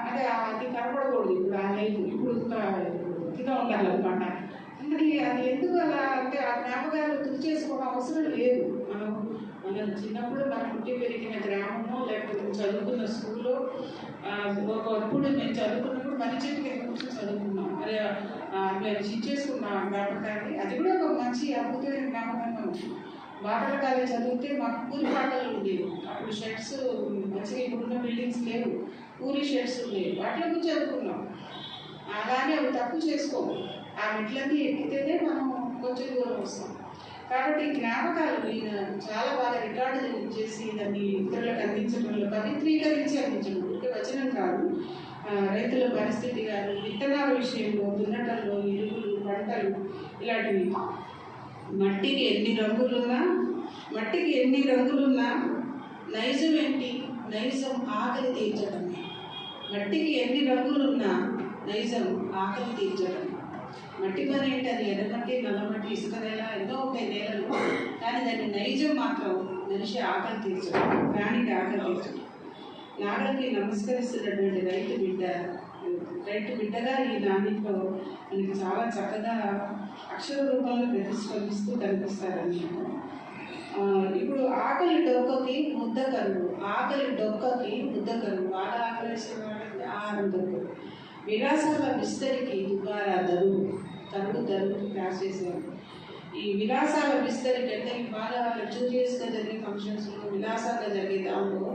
అదే అది కనపడకూడదు ఇప్పుడు ఆ లైఫ్, ఇప్పుడు ఇదిగా ఉండాలన్నమాట. మరి అది ఎందుకు అలా అంటే ఆ జ్ఞాపకాలు గుర్తు చేసుకోవడం అవసరం లేదు. మనం చిన్నప్పుడు మనం పుట్టి పెరిగిన గ్రామము, లేకపోతే చదువుకున్న స్కూల్లో ఒకప్పుడు మేము చదువుకున్నప్పుడు మర్రి చెట్టు కింద కూర్చొని చదువుకున్నాం. మరి మేము ఇచ్చేసుకున్నాం జ్ఞాపకాన్ని. అది కూడా ఒక మంచి అద్భుతమైన జ్ఞాపకంగా ఉంది. బాటల కాలేజ్ చదివితే మాకు కూలి పాటలు ఉండేవి. అప్పుడు షర్ట్స్ మంచిగా ఇప్పుడున్న బిల్డింగ్స్ లేవు, కూలీ షర్ట్స్ ఉండేవి. వాటిలో గురించి చదువుకున్నాం. అలానే అవి తక్కువ చేసుకోము. ఆ మెట్లన్నీ ఎక్కితేనే మనం కొంచెం దూరం వస్తాం. కాబట్టి జ్ఞాపకాలు ఈయన చాలా బాగా రికార్డు చేసి దాన్ని ఇతరులకు అందించడంలో, పవిత్రీకరించి అందించడం, ఇంకా వచనం కాదు. రైతుల పరిస్థితి కానీ, విత్తనాల విషయంలో, దున్నటంలో, ఎరువులు, పంటలు, ఇలాంటివి. మట్టికి ఎన్ని రంగులున్నా నైజం ఏంటి? నైజం ఆకలి తీర్చడమే. మట్టికి ఎన్ని రంగులున్నా నైజం ఆకలి తీర్చడం. మట్టి పని ఏంటి? అది ఎర్రమట్టి, నల్లమట్టి, ఇసుక నేల, ఎన్నో ఉంటాయి నేలలు. కానీ దాని నైజం మాత్రం మనిషి ఆకలి తీర్చడం, ప్రాణికి ఆకలి తీర్చడం. నాగలికి నమస్కరిస్తున్నటువంటి రైతు బిడ్డగా ఈ నాణ్యంలో మనకి చాలా చక్కగా అక్షర రూపంలో ప్రతిస్పందిస్తూ కనిపిస్తారని. ఇప్పుడు ఆకలి డొక్కకి ముద్ద కరువు, బాగా ఆకలి వేసిన వాళ్ళకి ఆహారం దొరకదు. విలాసాల విస్తరికి దుబారా దరువు క్లాస్ చేసేవారు. ఈ విలాసాల విస్తరికి అంటే బాగా లగ్జూరియస్గా జరిగే ఫంక్షన్స్లో, విలాసాలుగా జరిగే దాంట్లో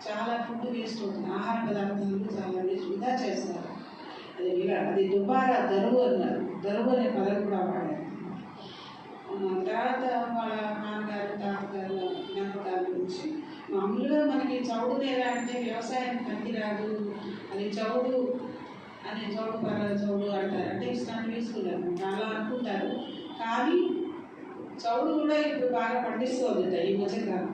చాలా ఫుడ్ వేస్ట్ అవుతుంది. ఆహార పదార్థాలు చాలా వృధా చేస్తారు. అది దుబారా దరువు అన్నారు. దరువు అనే పదం కూడా వాడారు. తర్వాత వాళ్ళ నాన్నగారు, తాతగారు జ్ఞాపకాల గురించి మామూలుగా మనకి చౌడు నేల అంటే వ్యవసాయం పనికిరాదు, అది చౌడు పర్ల చౌడు అంటారు. అంటే ఇష్టాన్ని వేసుకున్నారు, చాలా అనుకుంటారు. కానీ చౌడు కూడా ఇప్పుడు బాగా పండిస్తుంది ఈ మధ్యకాలం.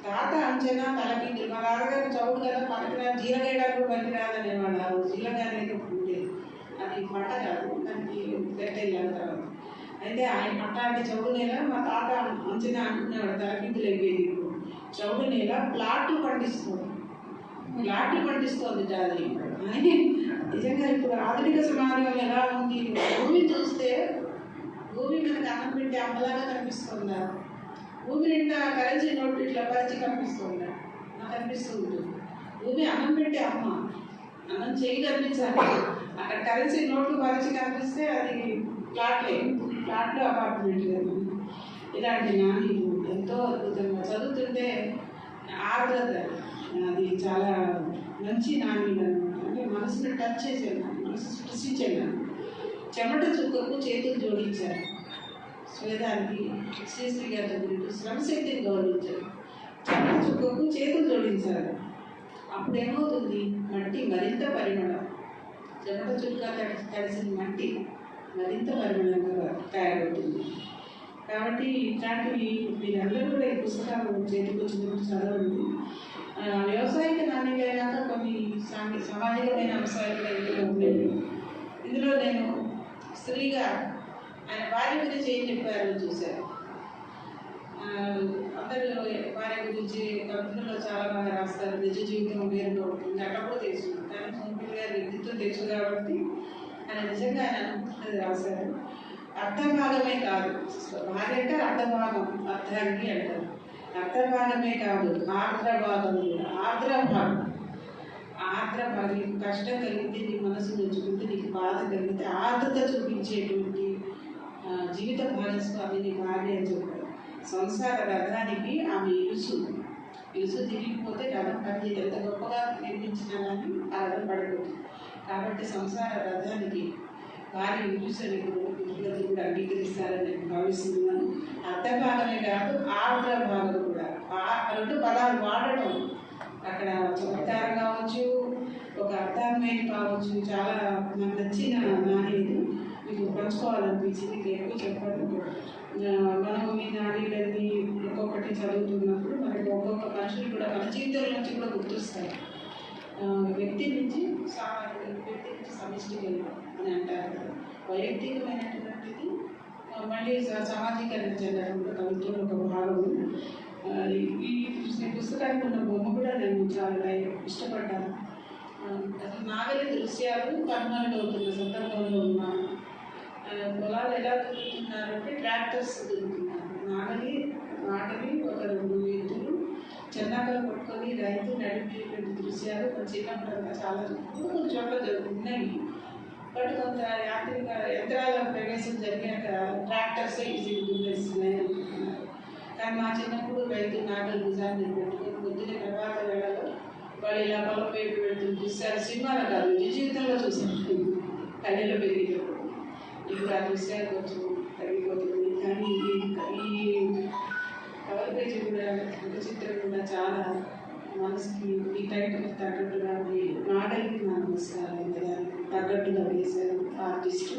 తాత అంచనా తలకి మా నాన్నగారు చౌడు కదా పనికిరాదు, జీలగేయడానికి పనికిరాదు అనేవాడు. ఆ రోజు జీలగా అనేది ఉండేది. అది పంట కాదు, దానికి గట్టెళ్ళి అంటారు. అయితే ఆయన పంట అంటే చౌడు నేల, మా తాత అంచనా అంటున్నాడు, తలకిందులు అయిపోయింది. ఇప్పుడు చౌడు నేల ప్లాట్లు పండిస్తుంది అది. అని నిజంగా ఇప్పుడు ఆధునిక సమాజం ఎలా ఉంది, భూమి చూస్తే భూమి మనకు అన్నం పెట్టే అమ్మలాగా కనిపిస్తుందా? భూమి నిండా కరెన్సీ నోట్లు ఇట్లా పరిచి కనిపిస్తుందా? నాకు అనిపిస్తుంది. భూమి అన్నం పెట్టే అమ్మ, అన్నం చేయి కనిపించాలి. అక్కడ కరెన్సీ నోట్లు పరిచి కనిపిస్తే అది ఫ్లాట్లో అపార్ట్మెంట్ లేదు. ఇలాంటి నాణ్యలు ఎంతో అద్భుతంగా చదువుతుంటే ఆర్ద్రత, అది చాలా మంచి నాణ్యలు అనమాట. అంటే మనసుని టచ్ చేసేది, మనసు స్పృశించేది. చెమట చుక్కకు చేతులు జోడించారు. స్వేదానికి శ్రీశ్రీ గారి గురించి శ్రమశక్తిని గౌరవించారు. చెమట చుక్కకు చేతులు జోడించారు. అప్పుడు ఏమవుతుంది? మట్టి మరింత పరిమళం. చెమట చుక్క తడిసిన మట్టి మరింత పరిమళంగా తయారవుతుంది. కాబట్టి ఇట్లాంటివి మీరందరూ కూడా ఈ పుస్తకాలు చేతికి వచ్చినప్పుడు చదవండి. వ్యవసాయక నాణ్యత అయినాక కొన్ని సామాజికమైన అంశాలు కూడా ఇందులో ఉండేవి. ఇందులో నేను స్త్రీగా ఆయన భార్య గురించి ఏం చెప్పారో చూశారు. అందరూ భార్య గురించి కవితల్లో చాలా బాగా రాస్తారు. నిజ జీవితం వేరుగా ఉంటుంది, అట్లా కూడా తెలుసు. కానీ సోమపల్లి గారి వ్యక్తిత్వం తెలుసు కాబట్టి ఆయన నిజంగా ఆయన అనుకుంటున్నది రాశారు. అర్ధభాగమే కాదు, భార్య అంటే అర్ధభాగం, అర్ధాంగి అంటారు. అర్ధభాగమే కాదు, ఆర్ద్రభాగం కూడా. ఆర్ద్రభాగం కష్టం కలిగితే నీ మనసు నొచ్చుకుంటే, నీకు బాధ కలిగితే ఆర్ద్రత చూపించేటువంటి జీవిత భాగస్వామి నీ భార్య అని చెప్పారు. సంసార రథానికి ఆమె ఇలుసు తిరిగిపోతే రథం పని ఎంత గొప్పగా నిర్మించినా కానీ ఆ రథం పడిపోతుంది. కాబట్టి సంసార రథానికి భార్య ఇలుసని కూడా అంగీకరిస్తారని నేను భావిస్తున్నాను. అర్ధభాగమే కాదు, ఆర్ద్రభాగం కూడా. రెండు పదాలు వాడడం అక్కడ చమత్కారం కావచ్చు, ఒక అర్థాన్వయం కావచ్చు. చాలా నాకు నచ్చిన నాణ్యత మీకు పంచుకోవాలనిపించింది. ఎక్కువ చెప్పడం మనం ఈ నాణ్యతని ఒక్కొక్కటి చదువుతున్నప్పుడు మనకి ఒక్కొక్క మనుషులు కూడా మన జీవితంలో నుంచి కూడా గుర్తొస్తారు. వ్యక్తి నుంచి సమిష్టికి అని అంటారు కదా. వైయక్తికమైనటువంటిది మళ్ళీ సామాజికరణ చెందడం కూడా కవిత్వంలో ఒక భాగం. ఈ పుస్తకానికి ఉన్న బొమ్మ కూడా నేను చాలా ఇష్టపడ్డాను. అసలు నాగలి దృశ్యాలు కనుమరుగవుతున్న సందర్భంలో ఉన్నాను. పొలాలు ఎలా దున్నుతున్నారు అంటే ట్రాక్టర్స్ దున్నుతున్నారు. నాగలి ఒక 2 ఎద్దులు చెన్నాకలు పట్టుకొని రైతు నడిపేటువంటి దృశ్యాలు కొంచెం చిన్నప్పుడు చాలా కొన్ని చోట్ల జరుగుతున్నాయి. బట్ కొంత యాంత్రిక యంత్రాల ప్రవేశం జరిగాక ట్రాక్టర్సే ఈజీగా దున్నేస్తున్నాయి అనుకుంటున్నారు. కానీ మా చిన్నప్పుడు రైతు నాగలి నిజాన్ని పెట్టుకొని పొద్దున్న తర్వాత వేళలో వాళ్ళు ఇలా పొలం వైపు వెళ్తున్న దృశ్యాలు సినిమాలో కాదు, నిజ జీవితంలో చూసాను. కళ్ళలో పెరిగేటప్పుడు ఇప్పుడు ఆ దృశ్యాలు కొంచెం తగ్గిపోతుంది. కానీ ఈ కవర్ పేజీ కూడా చిత్రం కూడా చాలా మనసుకి ఈ టైటిల్ తగ్గట్టుగా నాగలికి నా నమస్కారం దానికి తగ్గట్టుగా వేశారు ఆర్టిస్టు.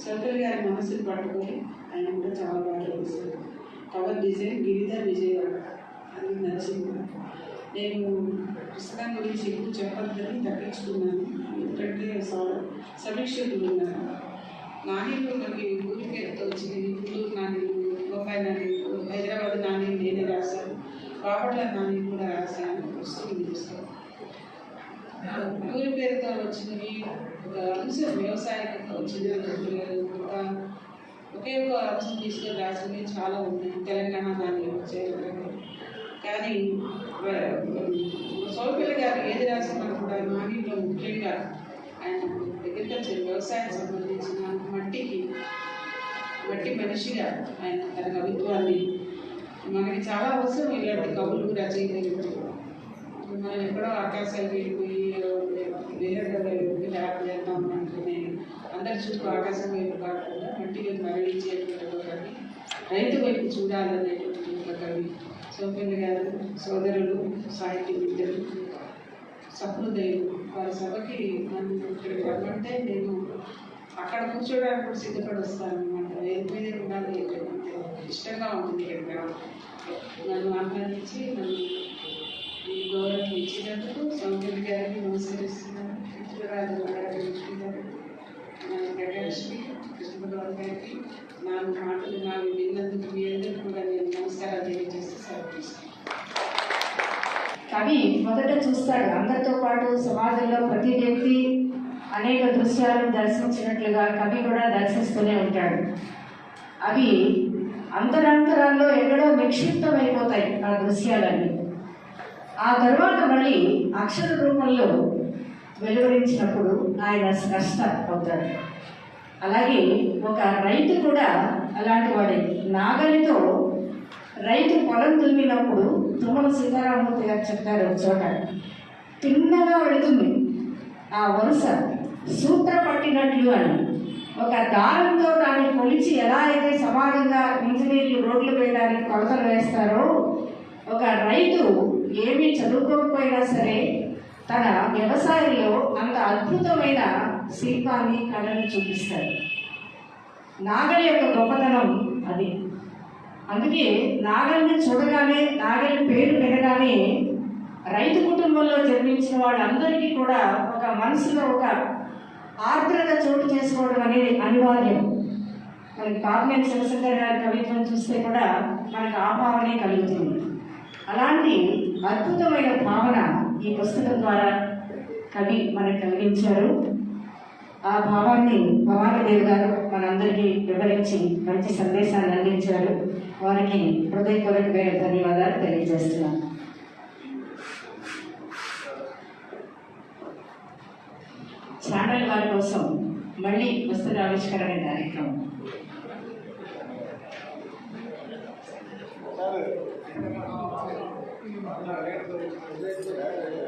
సోమపల్లి గారి మనసుని పట్టుకొని ఆయన కూడా చాలా బాగా వేశారు. కవర్ డిజైన్ గిరిధర్ విజయవాడ, అది నచ్చింది. నేను పుస్తకం గురించి ఎక్కువ చెప్పద్దని తగ్గించుకున్నాను, ఎందుకంటే సమీక్షకులు ఉన్నారు. నాణ్యులు మనకి ఊరి పేరుతో వచ్చింది. గుంటూరు నాణ్యులు, బొంబాయి నాణ్యులు, హైదరాబాద్ నాణ్యులు నేనే రాశాను. బాపట్ల నాణ్యులు కూడా రాశాను. వస్తుంది పుస్తకం. ఊరి పేరుతో వచ్చినవి ఒక అంశం, వ్యవసాయంతో వచ్చినవి ఒకే ఒక అంశం తీసుకొని రాసినవి చాలా ఉన్నాయి. తెలంగాణ నాణ్యులు వచ్చాయి. కానీ సోమపల్లి గారు ఏది రాసినా కూడా నాణ్యంలో ముఖ్యంగా ఆయన అగ్రికల్చర్ వ్యవసాయానికి సంబంధించిన మట్టి మనిషిగా ఆయన తన కవిత్వాన్ని మనకి చాలా అవసరం. ఇలాంటి కవులు రచయితలు మనం ఎక్కడో ఆకాశాలు వెళ్ళిపోయి వేరే యాప్ చేద్దాం అంటే అందరి చుట్టూ ఆకాశం వైపు కాకుండా మట్టి వైపు మరలించేటువంటి ఒకటి, రైతు వైపు చూడాలనేటువంటి ఒక కవి సోమపల్లి గారు. సోదరులు, సాహిత్యవేత్తలు, సహృదయులు, వారి సభకి నన్ను ఇక్కడికి రమ్మంటే నేను అక్కడ కూర్చోడానికి కూడా సిద్ధపడి వస్తాను అనమాట. ఏది ఉండాలి, ఇష్టంగా ఉంటుంది. ఇక్కడ నన్ను ఆహ్వానించి నన్ను ఈ గౌరవం ఇచ్చినందుకు సోమపల్లి గారికి నమస్కరిస్తున్నాను. మిత్రురాజు గారు గడ్డలక్ష్మి కృష్ణభగవాన్ గారికి మాటలు విన్నందుకు మీ అందరికీ కూడా నేను నమస్కారాలు తెలియజేసి సెలవు.
కవి మొదట చూస్తాడు, అందరితో పాటు సమాజంలో ప్రతి వ్యక్తి అనేక దృశ్యాలను దర్శించినట్లుగా కవి కూడా దర్శిస్తూనే ఉంటాడు. అవి అంతరాంతరాల్లో ఎక్కడో నిక్షిప్తమైపోతాయి ఆ దృశ్యాలన్నీ. ఆ తర్వాత మళ్ళీ అక్షర రూపంలో వెలువరించినప్పుడు ఆయన స్పష్ట అవుతాడు. అలాగే ఒక రైతు కూడా అలాంటి వాడే. నాగలితో రైతు పొలం దున్నినప్పుడు తుమ్మల సీతారామూర్తి గారు చెప్తారు ఒక చోట, తిన్నగా వెళుతుంది ఆ వరుస సూత్ర పట్టినట్లు అని. ఒక దారంతో దాన్ని కొలిచి ఎలా అయితే సమానంగా ఇంజనీర్లు రోడ్లు వేయడానికి కొలతలు వేస్తారో, ఒక రైతు ఏమీ చదువుకోకపోయినా సరే తన వ్యవసాయంలో అంత అద్భుతమైన శిల్పాన్ని కళను చూపిస్తాడు. నాగలి యొక్క గొప్పతనం అది. అందుకే నాగలిని చూడగానే, నాగలి పేరు వినగానే రైతు కుటుంబంలో జన్మించిన వాళ్ళందరికీ కూడా ఒక మనసులో ఒక ఆర్ద్రత చోటు చేసుకోవడం అనేది అనివార్యం. మనకి పార్లమెంట్ శివశంకర్ గారి కవిత్వం చూస్తే కూడా మనకు ఆ భావనే కలుగుతుంది. అలాంటి అద్భుతమైన భావన ఈ పుస్తకం ద్వారా కవి మనకు కలిగించారు. ఆ భావాన్ని భవానీదేవి గారు మనందరికీ వివరించి మంచి సందేశాన్ని అందించారు. వారికి హృదయపూర్వకమైన ధన్యవాదాలు తెలియజేస్తున్నాను. ఛానల్ వారి కోసం మళ్ళీ పుస్తక ఆవిష్కరణ కార్యక్రమం.
Gracias.